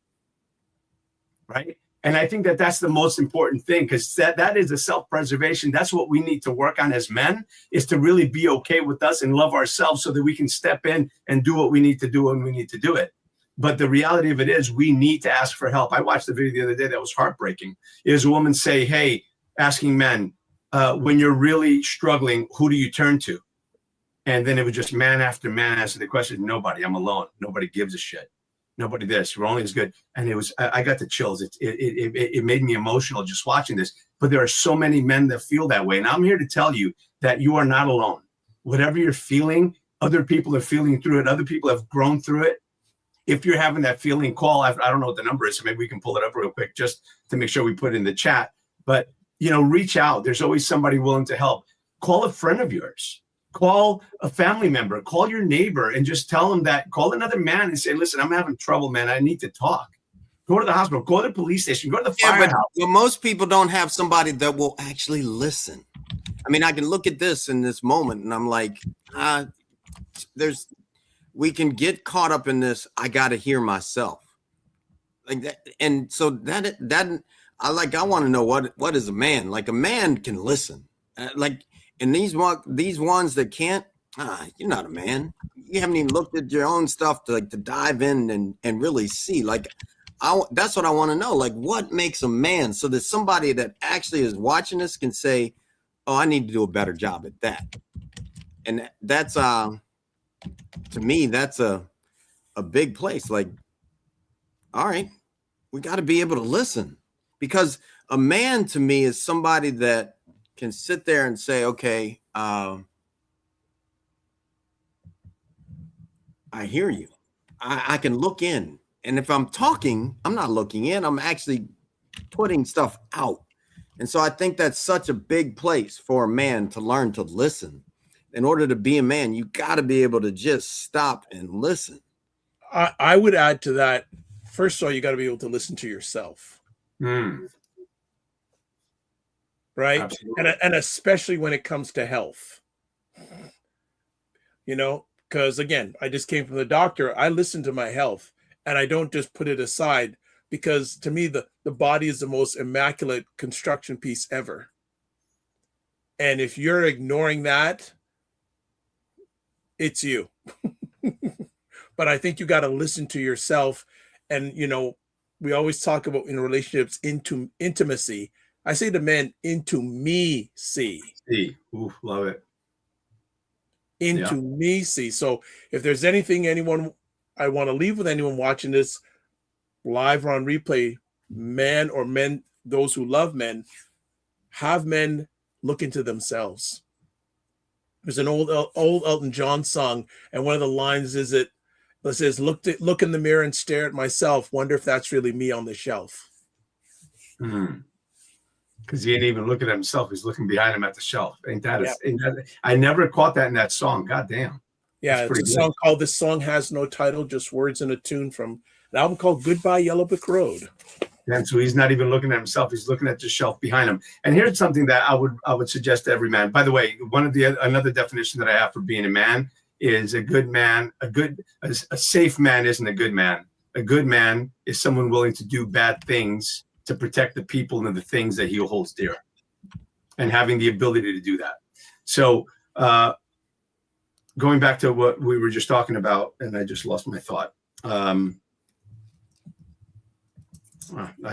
Right? And I think that that's the most important thing, because that is a self-preservation. That's what we need to work on as men, is to really be okay with us and love ourselves so that we can step in and do what we need to do when we need to do it. But the reality of it is we need to ask for help. I watched a video the other day that was heartbreaking. There's a woman say, "Hey," asking men, "when you're really struggling, who do you turn to?" And then it was just man after man answer the question. Nobody. I'm alone. Nobody gives a shit. Nobody this. We're only as good. And it was, I got the chills. It made me emotional just watching this. But there are so many men that feel that way. And I'm here to tell you that you are not alone. Whatever you're feeling, other people are feeling through it. Other people have grown through it. If you're having that feeling, call. I don't know what the number is, so maybe we can pull it up real quick just to make sure we put it in the chat. But, reach out. There's always somebody willing to help. Call a friend of yours. Call a family member. Call your neighbor and just tell them that. Call another man and say, "Listen, I'm having trouble, man. I need to talk." Go to the hospital. Go to the police station. Go to the firehouse. But most people don't have somebody that will actually listen. I mean, I can look at this in this moment and I'm like, we can get caught up in this. I got to hear myself like that. And so that I want to know what is a man? Like a man can listen and these ones that can't, you're not a man. You haven't even looked at your own stuff to dive in and really see that's what I want to know. Like what makes a man so that somebody that actually is watching this can say, oh, I need to do a better job at that. And that's, to me, that's a big place. Like, all right, we got to be able to listen, because a man to me is somebody that can sit there and say, okay, I hear you. I can look in. And if I'm talking, I'm not looking in, I'm actually putting stuff out. And so I think that's such a big place for a man to learn to listen. In order to be a man, you got to be able to just stop and listen. I would add to that, first of all, you got to be able to listen to yourself. Right? And especially when it comes to health. Because again, I just came from the doctor. I listen to my health and I don't just put it aside, because to me, the body is the most immaculate construction piece ever. And if you're ignoring that, it's you. But I think you got to listen to yourself. And, we always talk about in relationships intimacy. I say to men, into me see. Ooh, love it. Into me see. So if there's anything I want to leave with anyone watching this live or on replay, man or men, those who love men, have men look into themselves. There's an old Elton John song, and one of the lines is it says, look in the mirror and stare at myself, wonder if that's really me on the shelf. Because he ain't even looking at himself, he's looking behind him at the shelf. Ain't that I never caught that in that song. God damn. Yeah, it's a song called This Song Has No Title, Just Words and a Tune, from an album called Goodbye Yellow Brick Road. And so he's not even looking at himself, he's looking at the shelf behind him. And here's something that I would suggest to every man. By the way, another definition that I have for being a man is a good man. A safe man isn't a good man. A good man is someone willing to do bad things to protect the people and the things that he holds dear, and having the ability to do that. So going back to what we were just talking about, and I just lost my thought. I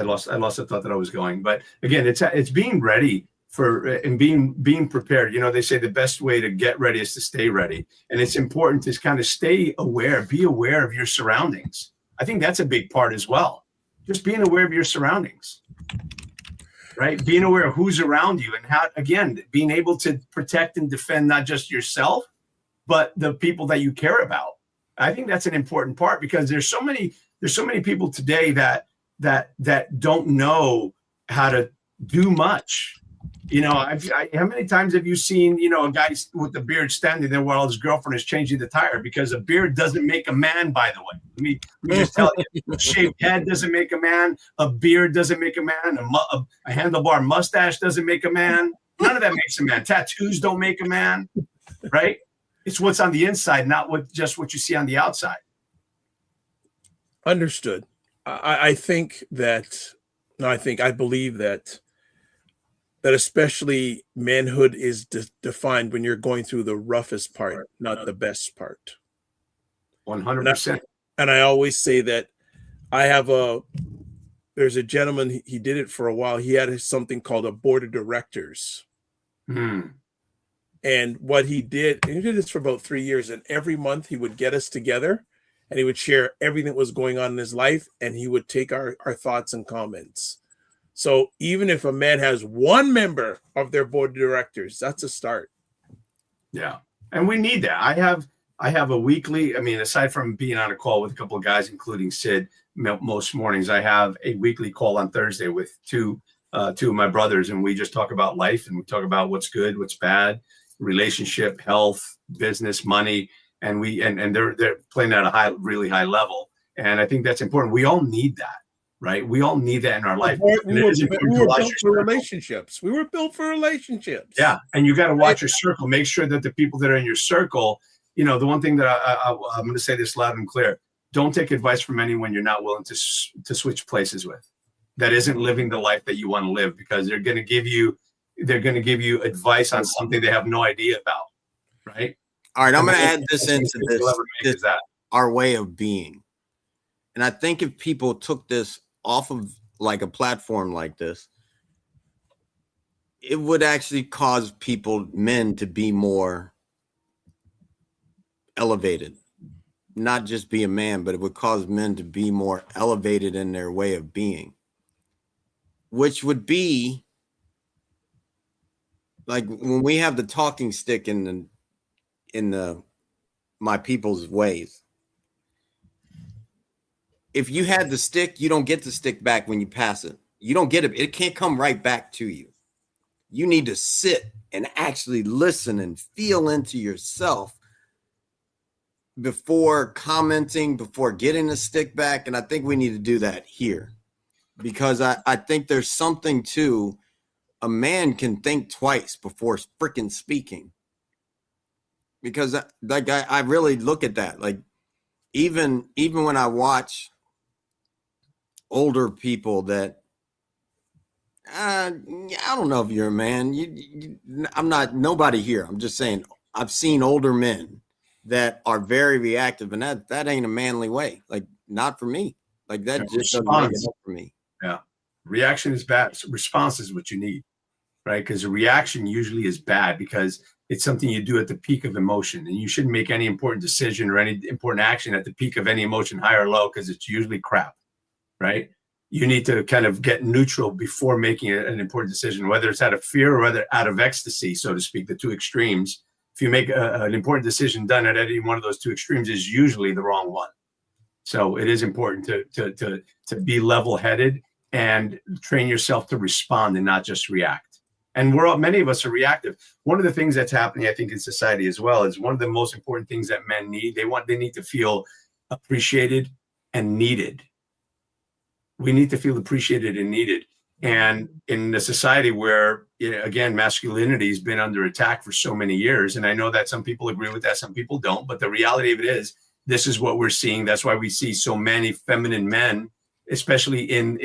lost the thought that I was going. But again, it's being ready and being prepared. They say the best way to get ready is to stay ready, and it's important to kind of stay aware, be aware of your surroundings. I think that's a big part as well. Just being aware of your surroundings, right? Being aware of who's around you, and how, again, being able to protect and defend not just yourself, but the people that you care about. I think that's an important part, because there's so many people today that don't know how to do much. How many times have you seen, a guy with the beard standing there while his girlfriend is changing the tire? Because a beard doesn't make a man, by the way. Let me just tell you, a shaved head doesn't make a man. A beard doesn't make a man. A handlebar mustache doesn't make a man. None of that makes a man. Tattoos don't make a man, right? It's what's on the inside, not what you see on the outside. Understood. I believe that especially manhood is defined when you're going through the roughest part, not the best part. 100%. And I always say that there's a gentleman, he did it for a while. He had something called a board of directors. And what he did this for about 3 years. And every month he would get us together and he would share everything that was going on in his life. And he would take our thoughts and comments. So even if a man has one member of their board of directors, that's a start. Yeah. And we need that. I have a weekly, aside from being on a call with a couple of guys, including Sid, most mornings, I have a weekly call on Thursday with two of my brothers. And we just talk about life, and we talk about what's good, what's bad, relationship, health, business, money. And they're playing at a really high level. And I think that's important. We all need that. Right. We all need that in our life. We were built for relationships. Yeah. And you got to watch your circle. Make sure that the people that are in your circle the one thing that I'm going to say this loud and clear: don't take advice from anyone you're not willing to switch places with. That isn't living the life that you want to live, because they're going to give you advice on something they have no idea about, right? All right, I'm going to add this into this our way of being. And I think if people took this off of like a platform like this, it would actually cause men to be more elevated. Not just be a man, but it would cause men to be more elevated in their way of being, which would be like when we have the talking stick in the my people's ways. If you had the stick, you don't get the stick back when you pass it. You don't get it. It can't come right back to you. You need to sit and actually listen and feel into yourself before commenting, before getting the stick back. And I think we need to do that here, because I think there's something to a man can think twice before freaking speaking. Because I really look at that. Like even when I watch older people that I don't know if you're a man. I'm not nobody here. I'm just saying I've seen older men that are very reactive, and that ain't a manly way. Like not for me. Like that just doesn't make it up for me. Yeah, reaction is bad. So response is what you need, right? Because a reaction usually is bad because it's something you do at the peak of emotion, and you shouldn't make any important decision or any important action at the peak of any emotion, high or low, because it's usually crap, right? You need to kind of get neutral before making an important decision, whether it's out of fear or whether out of ecstasy, so to speak, the two extremes. If you make an important decision done at any one of those two extremes is usually the wrong one. So it is important to be level-headed and train yourself to respond and not just react. And many of us are reactive. One of the things that's happening, I think, in society as well is one of the most important things that men need. They need to feel appreciated and needed. We need to feel appreciated and needed. And in a society where, again, masculinity has been under attack for so many years, and I know that some people agree with that, some people don't, but the reality of it is, this is what we're seeing. That's why we see so many feminine men, especially in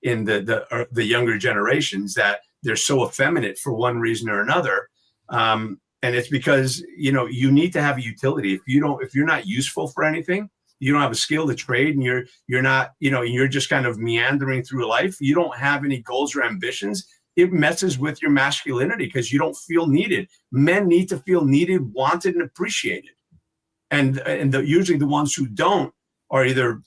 the younger generations, that they're so effeminate for one reason or another. And it's because, you need to have a utility. If you're not useful for anything, you don't have a skill to trade, and you're not, you're just kind of meandering through life. You don't have any goals or ambitions. It messes with your masculinity because you don't feel needed. Men need to feel needed, wanted, and appreciated. And usually the ones who don't are either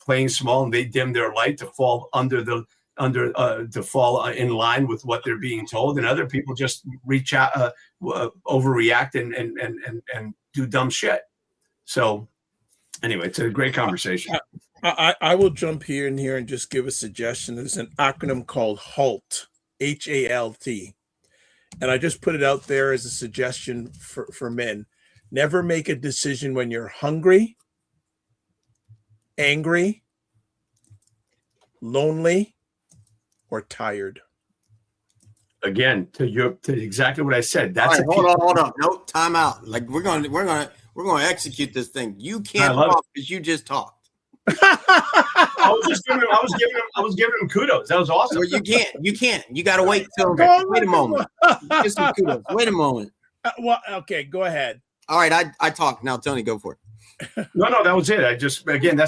playing small and they dim their light to fall to fall in line with what they're being told, and other people just reach out, overreact and do dumb shit. So anyway, it's a great conversation. I will jump here and just give a suggestion. There's an acronym called HALT, HALT. And I just put it out there as a suggestion for men. Never make a decision when you're hungry, angry, lonely, or tired. Again, to exactly what I said. That's hold on. No, time out. Like we're gonna execute this thing. You can't talk because you just talked. I was giving him kudos. That was awesome. Well, you can't. You got to wait till. Wait a moment. Get some kudos. Wait a moment. Well, okay, go ahead. All right, I talk now. Tony, go for it. No, that was it. That's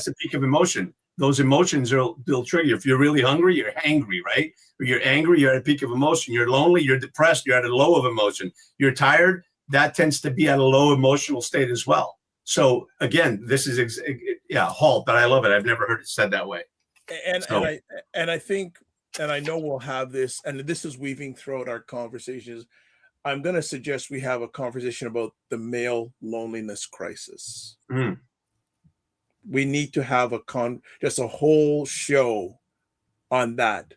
the peak of emotion. Those emotions they'll trigger you. If you're really hungry, you're angry, right? Or you're angry, you're at a peak of emotion. You're lonely, you're depressed, you're at a low of emotion. You're tired, that tends to be at a low emotional state as well. So again, this is HALT, but I love it. I've never heard it said that way. And I think, and I know we'll have this, and this is weaving throughout our conversations. I'm going to suggest we have a conversation about the male loneliness crisis. Mm. We need to have just a whole show on that.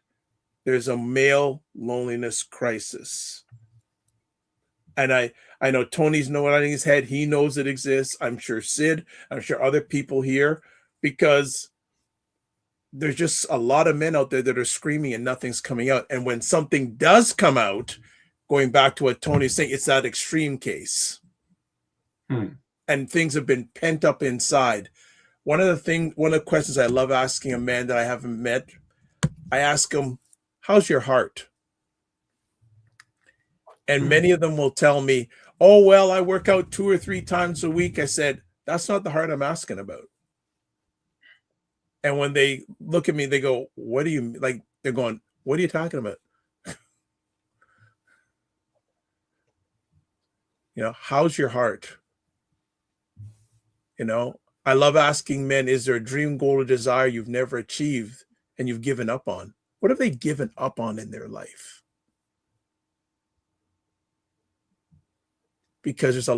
There's a male loneliness crisis. And I know Tony's nodding his head. He knows it exists. I'm sure Sid, I'm sure other people here, because there's just a lot of men out there that are screaming and nothing's coming out. And when something does come out, going back to what Tony's saying, it's that extreme case. and things have been pent up inside. One of the questions I love asking a man that I haven't met, I ask him, how's your heart? And many of them will tell me, oh, well, I work out 2 or 3 times a week. I said, that's not the heart I'm asking about. And when they look at me, they go, what do you like? They're going, what are you talking about? How's your heart? I love asking men, is there a dream, goal, or desire you've never achieved and you've given up on? What have they given up on in their life? Because I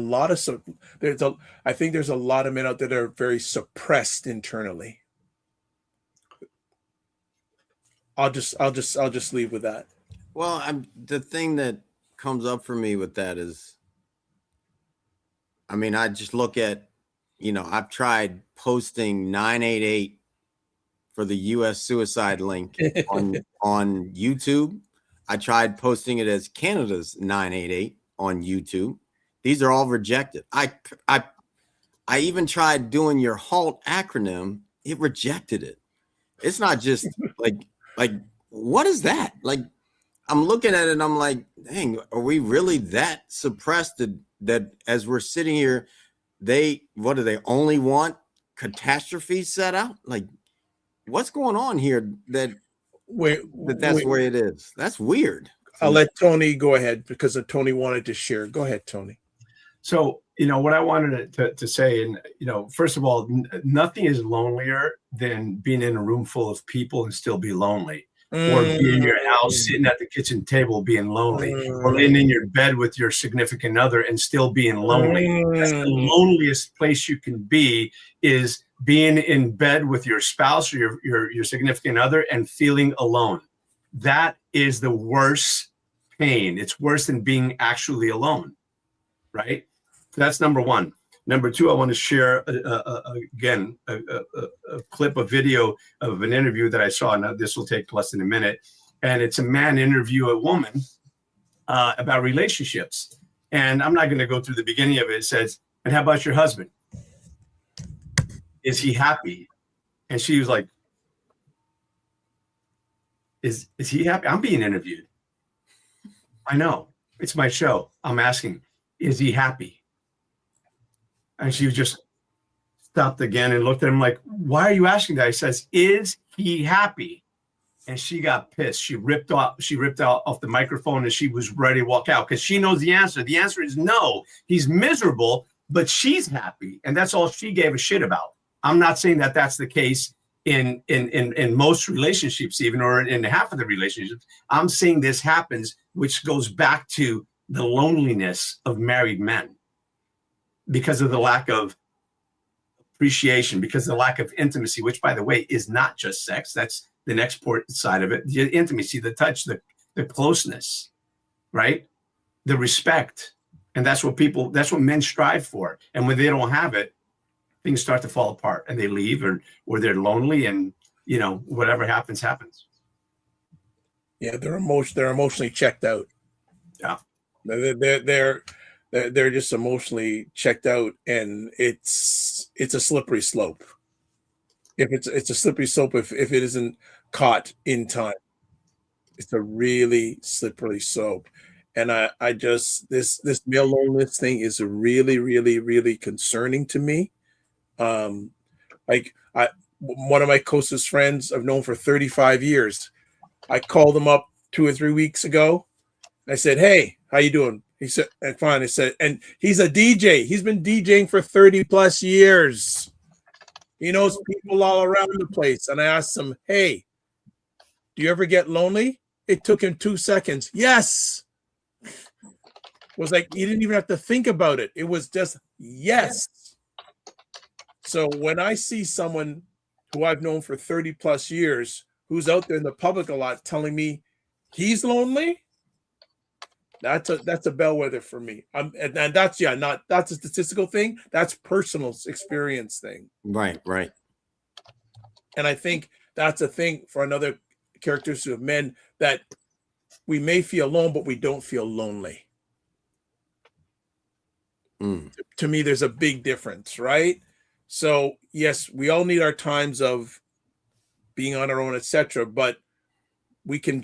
think there's a lot of men out there that are very suppressed internally. I'll just leave with that. Well, the thing that comes up for me with that is, I just look at, I've tried posting 988 for the U.S. suicide link on YouTube. I tried posting it as Canada's 988 on YouTube. These are all rejected. I even tried doing your HALT acronym. It rejected it. It's not just like what is that? Like, I'm looking at it and I'm like, dang, are we really that suppressed that as we're sitting here, what do they only want catastrophe set out? Like, what's going on here that's the way it is? That's weird. I'll let Tony go ahead because Tony wanted to share. Go ahead, Tony. So, what I wanted to say, and, first of all, nothing is lonelier than being in a room full of people and still be lonely, or be in your house sitting at the kitchen table being lonely, or laying in your bed with your significant other and still being lonely. That's the loneliest place you can be, is being in bed with your spouse or your significant other and feeling alone. That is the worst pain. It's worse than being actually alone, right? That's number one. Number two, I want to share again a clip, a video of an interview that I saw. Now, this will take less than a minute, and it's a man interview a woman about relationships. And I'm not going to go through the beginning of it. It says, "And how about your husband? Is he happy?" And she was like, "Is he happy? I'm being interviewed. I know, it's my show. I'm asking, is he happy?" And she just stopped again and looked at him like, "Why are you asking that?" He says, "Is he happy?" And she got pissed. She ripped off the microphone and she was ready to walk out because she knows the answer. The answer is no. He's miserable, but she's happy. And that's all she gave a shit about. I'm not saying that that's the case in most relationships, even, or in half of the relationships. I'm saying this happens, which goes back to the loneliness of married men, because of the lack of appreciation, because of the lack of intimacy, which, by the way, is not just sex. That's the next side of it. The intimacy, the touch, the closeness, right? The respect. And that's what men strive for. And when they don't have it, things start to fall apart and they leave, or they're lonely, and, whatever happens. Yeah, they're emotionally checked out. Yeah. They're just emotionally checked out, and it's a slippery slope. If it's a slippery slope if it isn't caught in time. It's a really slippery slope. And I just this male loneliness thing is really, really, really concerning to me. One of my closest friends I've known for 35 years. I called him up 2 or 3 weeks ago. I said, "Hey, how you doing?" He said, and fine. I said, and he's a DJ. He's been DJing for 30 plus years. He knows people all around the place. And I asked him, "Hey, do you ever get lonely?" It took him 2 seconds. Yes. It was like, he didn't even have to think about it. It was just yes. So when I see someone who I've known for 30 plus years, who's out there in the public a lot, telling me he's lonely, that's a bellwether for me. And that's not a statistical thing. That's personal experience thing. Right. And I think that's a thing for another characteristic of men, that we may feel alone, but we don't feel lonely. To me, there's a big difference, right? So yes, we all need our times of being on our own, etc. But we can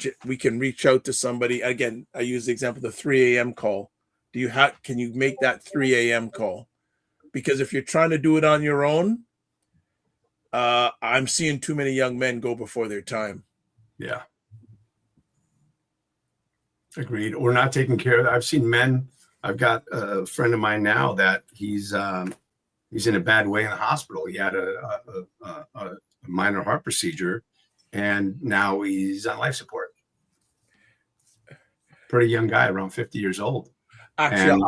reach out to somebody. Again, I use the example the 3 a.m. call. Can you make that 3 a.m. call? Because if you're trying to do it on your own, I'm seeing too many young men go before their time. Yeah. Agreed. Or not taking care of. I've seen men. I've got a friend of mine now that he's in a bad way in the hospital. He had a minor heart procedure, and now he's on life support. Pretty young guy, around 50 years old. Actually,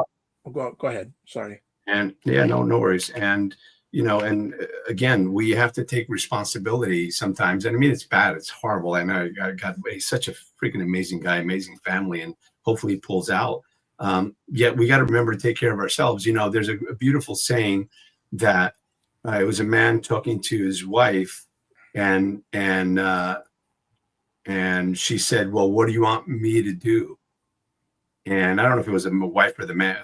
go ahead. Sorry. And yeah, no worries. And and again, we have to take responsibility sometimes. And I mean, it's bad. It's horrible. And I got such a freaking amazing guy, amazing family, and hopefully he pulls out. Yet we got to remember to take care of ourselves. There's a beautiful saying that it was a man talking to his wife, and she said, "Well, what do you want me to do?" And I don't know if it was a wife or the man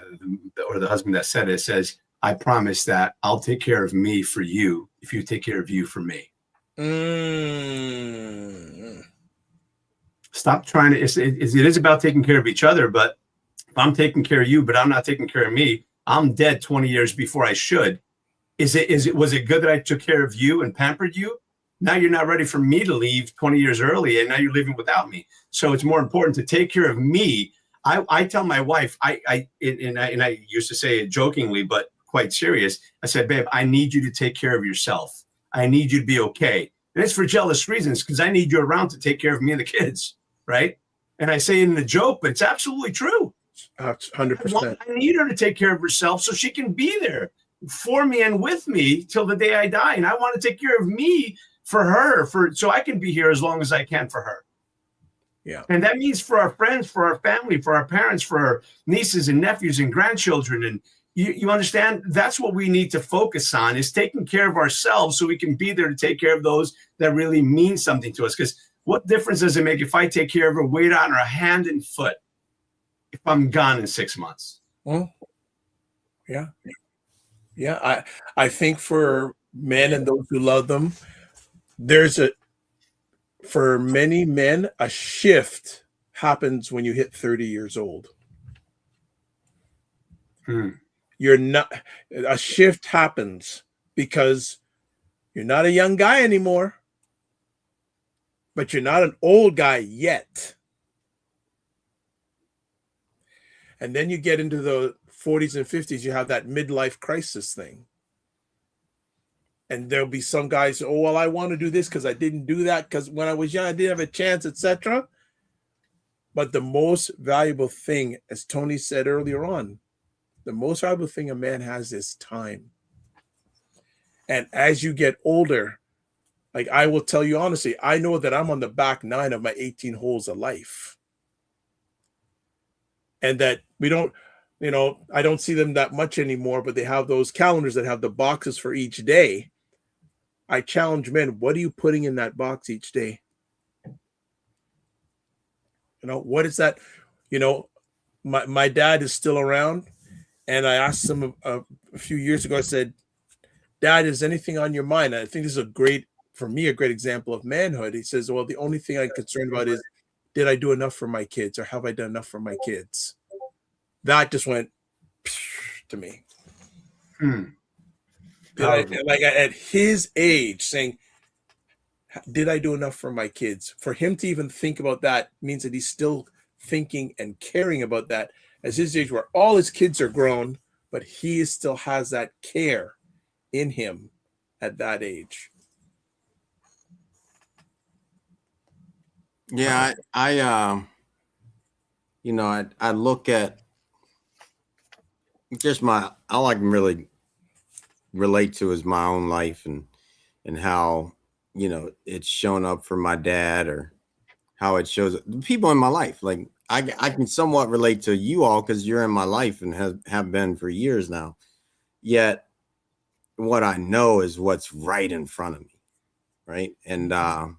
or the husband that said it. It says, "I promise that I'll take care of me for you if you take care of you for me." Stop trying to. It is about taking care of each other, but if I'm taking care of you, but I'm not taking care of me, I'm dead 20 years before I should. Was it good that I took care of you and pampered you? Now you're not ready for me to leave 20 years early, and now you're living without me. So it's more important to take care of me. I tell my wife, I used to say it jokingly, but quite serious. I said, "Babe, I need you to take care of yourself. I need you to be okay." And it's for jealous reasons, because I need you around to take care of me and the kids, right? And I say it in a joke, but it's absolutely true. 100%. I need her to take care of herself so she can be there for me and with me till the day I die. And I want to take care of me for her, so I can be here as long as I can for her. Yeah. And that means for our friends, for our family, for our parents, for our nieces and nephews and grandchildren. And you understand, that's what we need to focus on, is taking care of ourselves so we can be there to take care of those that really mean something to us. Because what difference does it make if I take care of her, weight on her hand and foot, if I'm gone in 6 months? Well, yeah. Yeah. I think for men and those who love them, for many men, a shift happens when you hit 30 years old. A shift happens because you're not a young guy anymore, but you're not an old guy yet. And then you get into the 40s and 50s, you have that midlife crisis thing. And there'll be some guys, "Oh, well, I want to do this because I didn't do that because when I was young, I didn't have a chance," etc. But the most valuable thing, as Tony said earlier on, the most valuable thing a man has is time. And as you get older, like I will tell you honestly, I know that I'm on the back 9 of my 18 holes of life. And that we don't, I don't see them that much anymore, but they have those calendars that have the boxes for each day. I challenge men, what are you putting in that box each day? What is that? My dad is still around, and I asked him a few years ago, I said, "Dad, is anything on your mind?" I think this is a great example of manhood. He says, "Well, the only thing I'm concerned about is, did I do enough for my kids, or have I done enough for my kids?" That just went to me. Like at his age, saying, "Did I do enough for my kids?" For him to even think about that means that he's still thinking and caring about that at his age, where all his kids are grown, but he still has that care in him at that age. Yeah, I look at just all I can really relate to is my own life and how it's shown up for my dad, or how it shows up the people in my life. Like I can somewhat relate to you all because you're in my life and have been for years now. Yet what I know is what's right in front of me, right? And I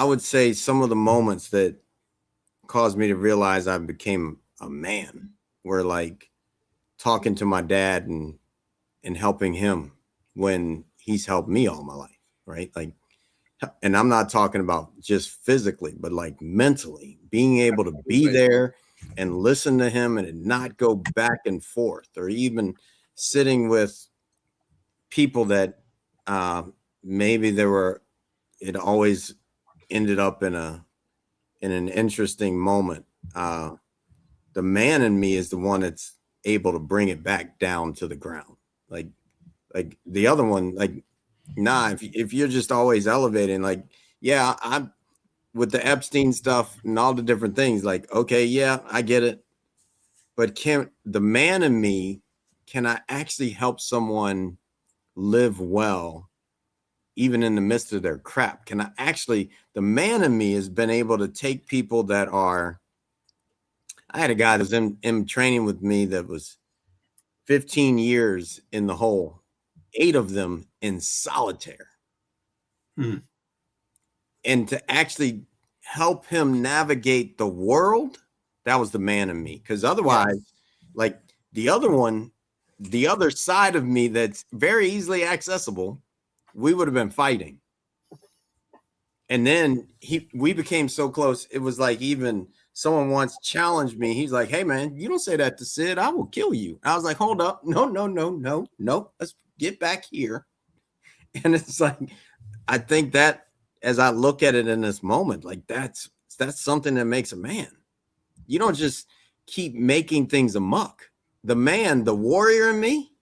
would say some of the moments that caused me to realize I became a man were like talking to my dad and helping him when he's helped me all my life, right? Like, and I'm not talking about just physically, but like mentally, being able to be there and listen to him and not go back and forth, or even sitting with people that maybe it always ended up in an interesting moment. The man in me is the one that's able to bring it back down to the ground. Like the other one, like, nah, if you're just always elevating, like, yeah, I'm with the Epstein stuff and all the different things, like, okay, yeah, I get it. But can the man in me, can I actually help someone live well, even in the midst of their crap? Can I actually, the man in me has been able to take people that are, I had a guy that was in training with me that was 15 years in the hole, 8 of them in solitaire. And to actually help him navigate the world, that was the man in me. Because otherwise, like the other one, the other side of me that's very easily accessible, we would have been fighting. And then we became so close. It was like, even someone once challenged me. He's like, hey, man, you don't say that to Sid. I will kill you. I was like, hold up. No. Let's get back here. And it's like, I think that as I look at it in this moment, like that's something that makes a man. You don't just keep making things amok. The man, the warrior in me,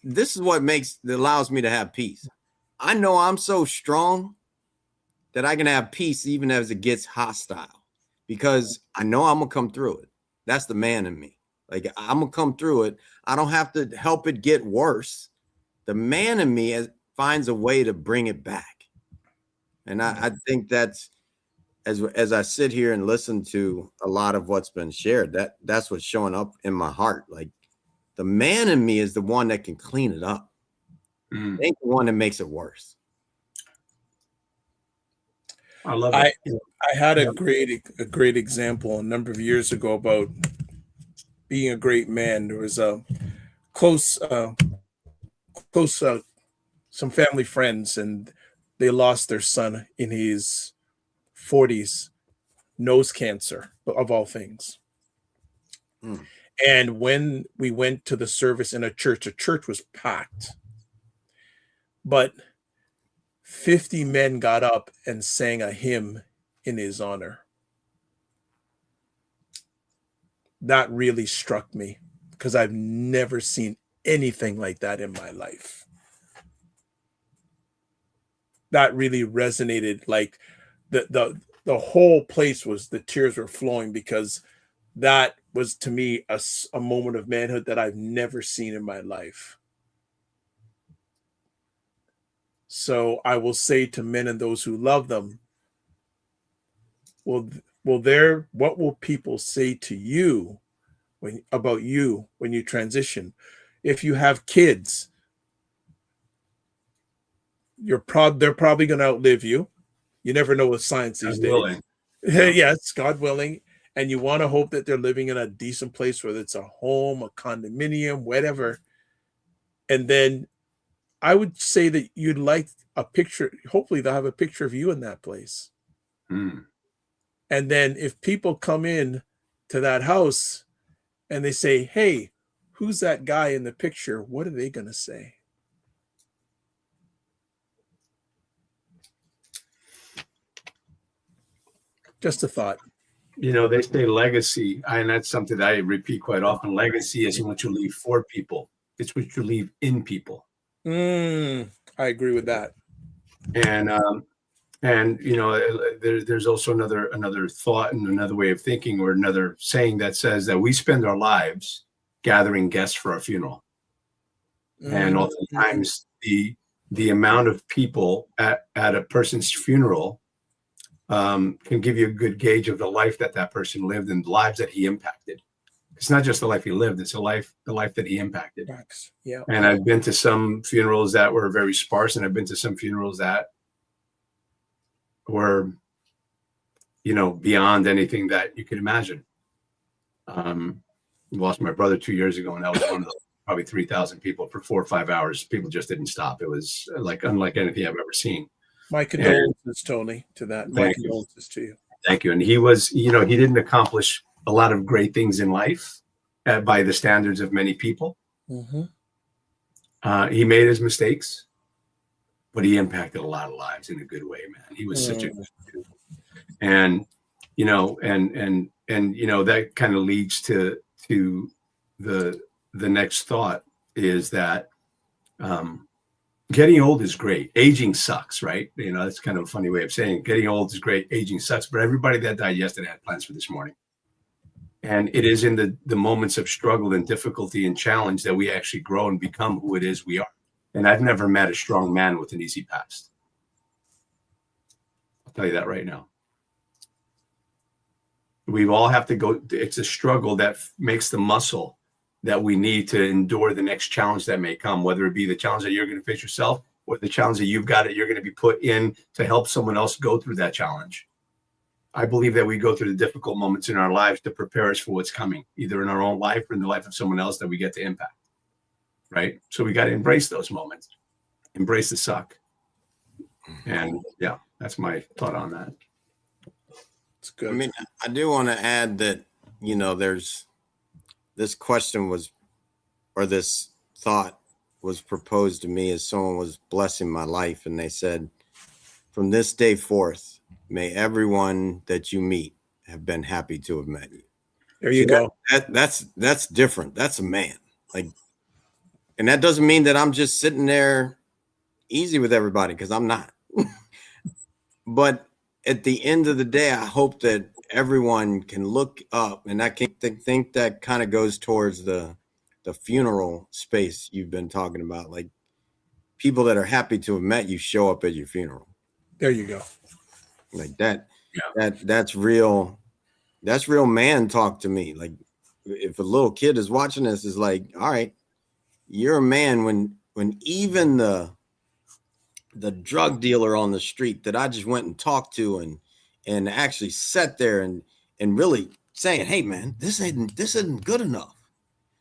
this is what allows me to have peace. I know I'm so strong that I can have peace even as it gets hostile, because I know I'm gonna come through it. That's the man in me. Like, I'm gonna come through it. I don't have to help it get worse. The man in me finds a way to bring it back. And I think that's, as I sit here and listen to a lot of what's been shared, that's what's showing up in my heart. Like, the man in me is the one that can clean it up. It ain't the one that makes it worse. I love it. I had a great example a number of years ago about being a great man. There was a close some family friends, and they lost their son in his 40s, nose cancer, of all things. And when we went to the service in a church was packed, but 50 men got up and sang a hymn in his honor. That really struck me, because I've never seen anything like that in my life. That really resonated. Like the whole place the tears were flowing, because that was, to me, a moment of manhood that I've never seen in my life. So I will say to men and those who love them, what will people say to you about you when you transition? If you have kids, they're probably going to outlive you. You never know with science these days. Yes, God willing. And you want to hope that they're living in a decent place, whether it's a home, a condominium, whatever. And then I would say that you'd like a picture. Hopefully they'll have a picture of you in that place. And then if people come in to that house and they say, hey, who's that guy in the picture? What are they going to say? Just a thought. You know, they say legacy, and that's something that I repeat quite often. Legacy isn't what you leave for people. It's what you leave in people. I agree with that. And you know, there's also another thought and another way of thinking, or another saying that says that we spend our lives gathering guests for our funeral. And oftentimes the amount of people at a person's funeral can give you a good gauge of the life that person lived and the lives that he impacted. It's not just the life he lived; it's the life that he impacted. Yeah. And I've been to some funerals that were very sparse, and I've been to some funerals that were, you know, beyond anything that you could imagine. lost my brother 2 years ago, and that was one of the probably 3,000 people for 4 or 5 hours. People just didn't stop. It was like unlike anything I've ever seen. My condolences, Tony, to that. My condolences to you. Thank you. And he was, he didn't accomplish a lot of great things in life by the standards of many people. He made his mistakes, but he impacted a lot of lives in a good way, man. He was such a good dude. And, that kind of leads to the next thought is that getting old is great. Aging sucks, right? That's kind of a funny way of saying it. Getting old is great. Aging sucks. But everybody that died yesterday had plans for this morning. And it is in the moments of struggle and difficulty and challenge that we actually grow and become who it is we are. And I've never met a strong man with an easy past. I'll tell you that right now. We all have to go. It's a struggle that makes the muscle that we need to endure the next challenge that may come, whether it be the challenge that you're going to face yourself or the challenge that you're going to be put in to help someone else go through that challenge. I believe that we go through the difficult moments in our lives to prepare us for what's coming, either in our own life or in the life of someone else that we get to impact. Right? So we got to embrace those moments, embrace the suck. And yeah, that's my thought on that. It's good. I mean, I do want to add that, there's this question this thought was proposed to me as someone was blessing my life. And they said, from this day forth, may everyone that you meet have been happy to have met you. There you go. That's different. That's a man. And that doesn't mean that I'm just sitting there easy with everybody, because I'm not. But at the end of the day, I hope that everyone can look up, and I can think that kind of goes towards the funeral space you've been talking about. Like, people that are happy to have met you show up at your funeral. There you go. Like that. Yeah. That's real. That's real man talk to me. Like, if a little kid is watching this, is like, all right, you're a man when even the drug dealer on the street that I just went and talked to and actually sat there and really saying, hey man, this isn't good enough.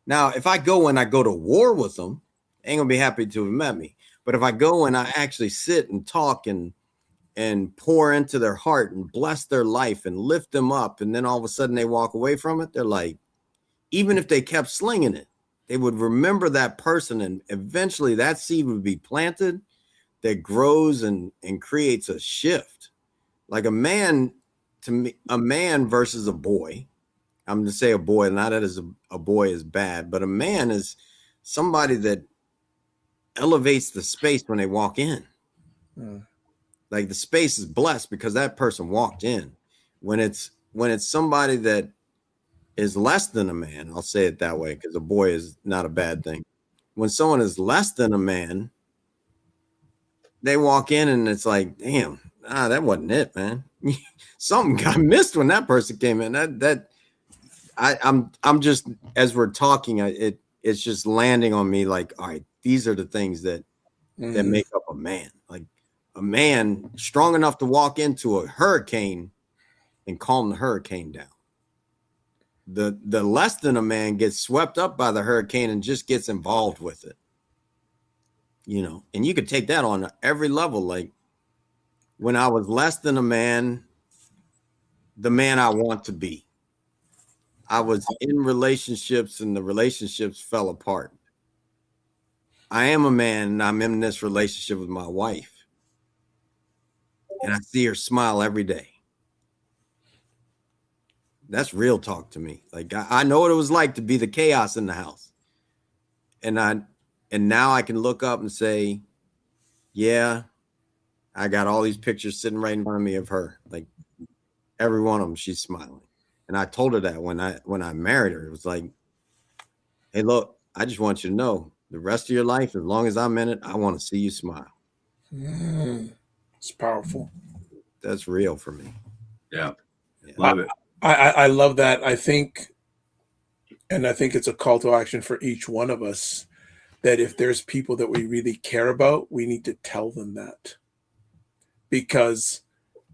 Now, if I go to war with them, they ain't gonna be happy to have met me. But if I go and I actually sit and talk and pour into their heart and bless their life and lift them up, and then all of a sudden they walk away from it, they're like, even if they kept slinging it, they would remember that person, and eventually that seed would be planted that grows and creates a shift. Like a man, to me, a man versus a boy. I'm going to say a boy, not that a boy is bad, but a man is somebody that elevates the space when they walk in. Like, the space is blessed because that person walked in. When it's somebody that is less than a man, I'll say it that way, because a boy is not a bad thing. When someone is less than a man, they walk in and it's like, damn, that wasn't it, man. Something got missed when that person came in. I'm just, as we're talking, it's just landing on me like, all right, these are the things that make up a man. Like, a man strong enough to walk into a hurricane and calm the hurricane down. The less than a man gets swept up by the hurricane and just gets involved with it. And you could take that on every level. Like, when I was less than a man, the man I want to be, I was in relationships and the relationships fell apart. I am a man and I'm in this relationship with my wife, and I see her smile every day. That's real talk to me. Like, I know what it was like to be the chaos in the house. And now I can look up and say, yeah, I got all these pictures sitting right in front of me of her. Like, every one of them, she's smiling. And I told her that when I married her. It was like, hey, look, I just want you to know, the rest of your life, as long as I'm in it, I want to see you smile. It's powerful. That's real for me. Yeah. Love it. I love that. I think it's a call to action for each one of us, that if there's people that we really care about, we need to tell them that. Because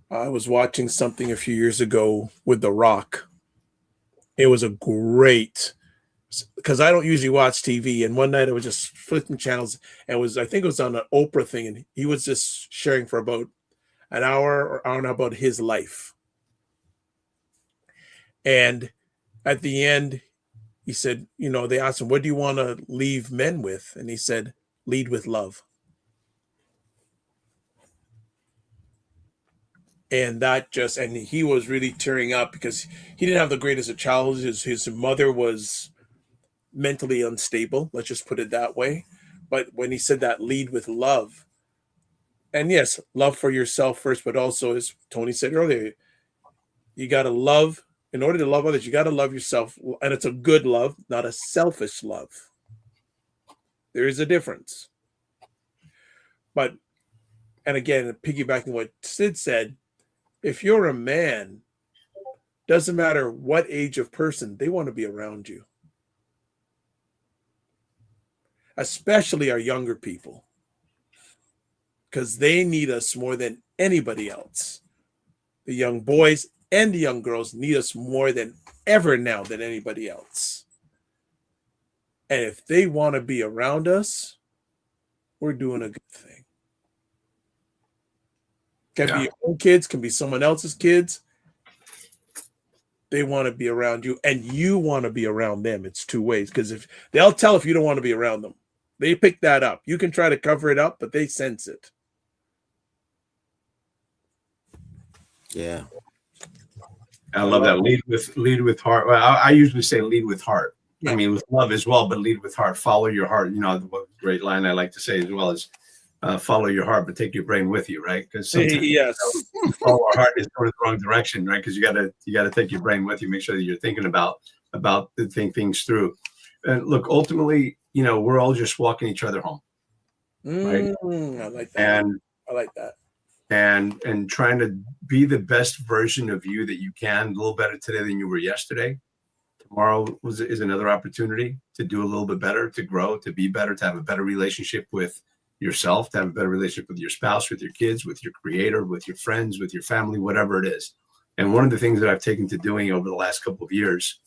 I was watching something a few years ago with The Rock. It was a great because I don't usually watch TV. And one night I was just flipping channels, and I think it was on an Oprah thing, and he was just sharing for about an hour or hour and a half about his life. And at the end, he said, they asked him, what do you want to leave men with? And he said, lead with love. And and he was really tearing up because he didn't have the greatest of childhoods. His mother was mentally unstable, let's just put it that way. But when he said that, lead with love, and yes, love for yourself first, but also, as Tony said earlier, you got to love. In order to love others, you got to love yourself. And it's a good love, not a selfish love. There is a difference. But, and again, piggybacking what Sid said, if you're a man, doesn't matter what age of person, they want to be around you. Especially our younger people. Because they need us more than anybody else. The young boys and the young girls need us more than ever now than anybody else. And if they want to be around us, we're doing a good thing. Can be your own kids, can be someone else's kids. They want to be around you, and you want to be around them. It's two ways, because if they'll tell if you don't want to be around them. They pick that up. You can try to cover it up, but they sense it. Yeah. I love that. Lead with heart. Well, I usually say lead with heart. Yeah. I mean, with love as well, but lead with heart. Follow your heart. The great line I like to say as well is follow your heart, but take your brain with you, right? Because sometimes follow our heart is going the wrong direction, right? Because you gotta take your brain with you. Make sure that you're thinking about the things through. And look, ultimately, we're all just walking each other home, right? I like that. I like that. And trying to be the best version of you that you can, a little better today than you were yesterday. Tomorrow is another opportunity to do a little bit better, to grow, to be better, to have a better relationship with yourself, to have a better relationship with your spouse, with your kids, with your creator, with your friends, with your family, whatever it is. And one of the things that I've taken to doing over the last couple of years,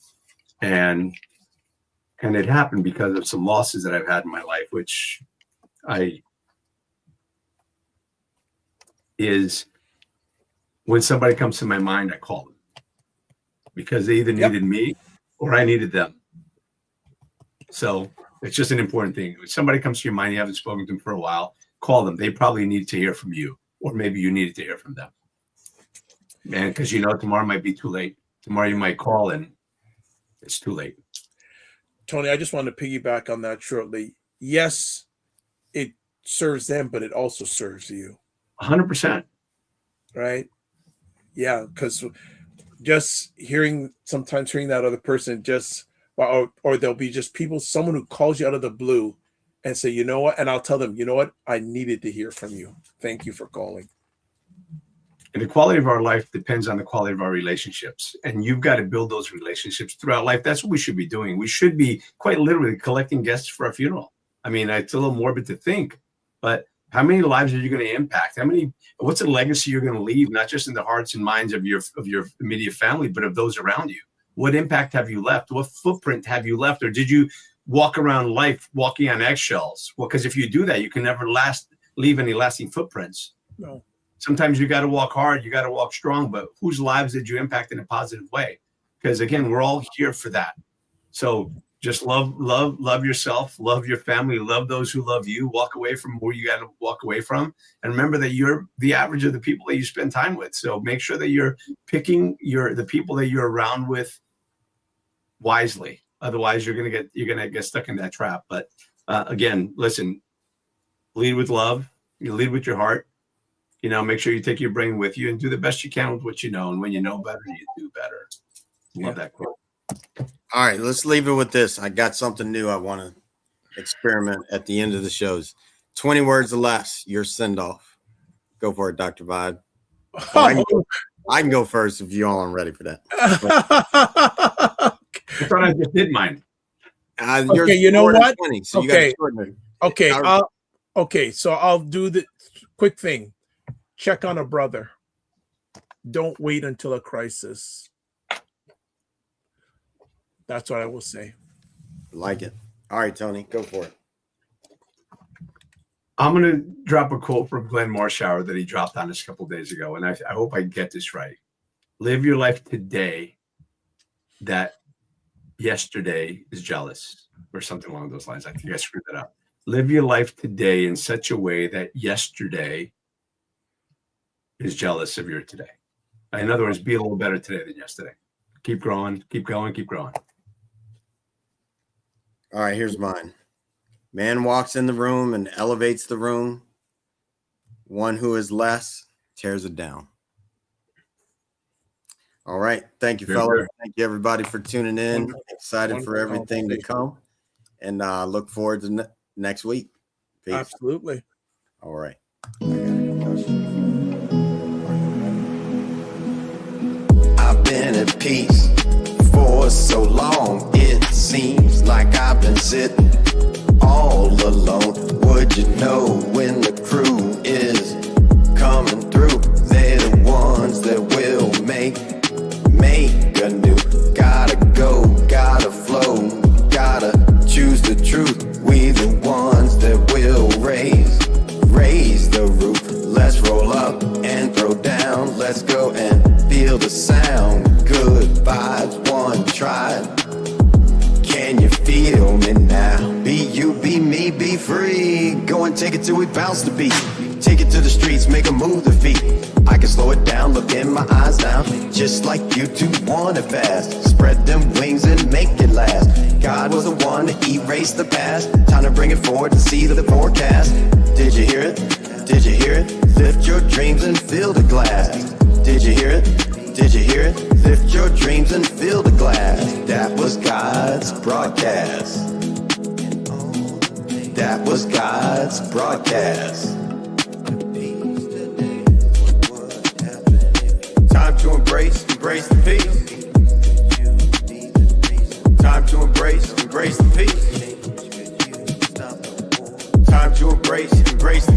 and it happened because of some losses that I've had in my life, which is when somebody comes to my mind, I call them because they either needed me or I needed them. So it's just an important thing. If somebody comes to your mind, you haven't spoken to them for a while, call them. They probably need to hear from you, or maybe you needed to hear from them. Man, because tomorrow might be too late. Tomorrow you might call and it's too late. Tony, I just want to piggyback on that shortly. Yes, it serves them, but it also serves you. 100%. Right? Yeah, because just sometimes hearing that other person or there'll be just someone who calls you out of the blue and say, you know what? And I'll tell them, you know what? I needed to hear from you. Thank you for calling. And the quality of our life depends on the quality of our relationships. And you've got to build those relationships throughout life. That's what we should be doing. We should be quite literally collecting guests for our funeral. I mean, it's a little morbid to think, but how many lives are you going to impact? What's a legacy you're going to leave, not just in the hearts and minds of your immediate family, but of those around you? What impact have you left? What footprint have you left? Or did you walk around life walking on eggshells? Well, because if you do that, you can never leave any lasting footprints. No. Sometimes you got to walk hard, you got to walk strong, but whose lives did you impact in a positive way? Because again, we're all here for that. So just love yourself, love your family, love those who love you, walk away from where you got to walk away from. And remember that you're the average of the people that you spend time with. So make sure that you're picking the people that you're around with wisely. Otherwise you're going to get stuck in that trap. But again, listen, lead with love, you lead with your heart, make sure you take your brain with you and do the best you can with what you know. And when you know better, you do better. Love that quote. All right, let's leave it with this. I got something new I want to experiment at the end of the shows. 20 words or less, your send-off. Go for it, Dr. Vibe. I can go first if you all aren't ready for that. I thought I just did mine. Okay, you know what? 20, so okay. Okay, so I'll do the quick thing. Check on a brother. Don't wait until a crisis. That's what I will say. Like it. All right, Tony, go for it. I'm going to drop a quote from Glenn Marshauer that he dropped on us a couple of days ago, and I hope I get this right. Live your life today that yesterday is jealous, or something along those lines. I think I screwed that up. Live your life today in such a way that yesterday is jealous of your today. In other words, be a little better today than yesterday. Keep growing, keep going, keep growing. All right, here's mine. Man walks in the room and elevates the room. One who is less tears it down. All right. Thank you, fellas. Thank you, everybody, for tuning in. Excited for everything to come. And look forward to next week. Peace. Absolutely. All right. I've been at peace for so long. It seems like I've been sitting all alone. Would you know when the crew is coming through? They're the ones that will make anew. Gotta go, gotta flow, gotta choose the truth. We the ones that will raise the roof. Let's roll up and throw down. Let's go and feel the sound. Good vibes, one try. Can you feel me now? Be you, be me, be free. Go and take it till we bounce the beat. Take it to the streets, make 'em move the feet. I can slow it down, look in my eyes now. Just like you two want it fast. Spread them wings and make it last. God was the one to erase the past. Time to bring it forward and see the forecast. Did you hear it? Did you hear it? Lift your dreams and fill the glass. Did you hear it? Did you hear it? Lift your dreams and fill the glass. That was God's broadcast. That was God's broadcast. Time to embrace the peace. Time to embrace the peace. Time to embrace the peace.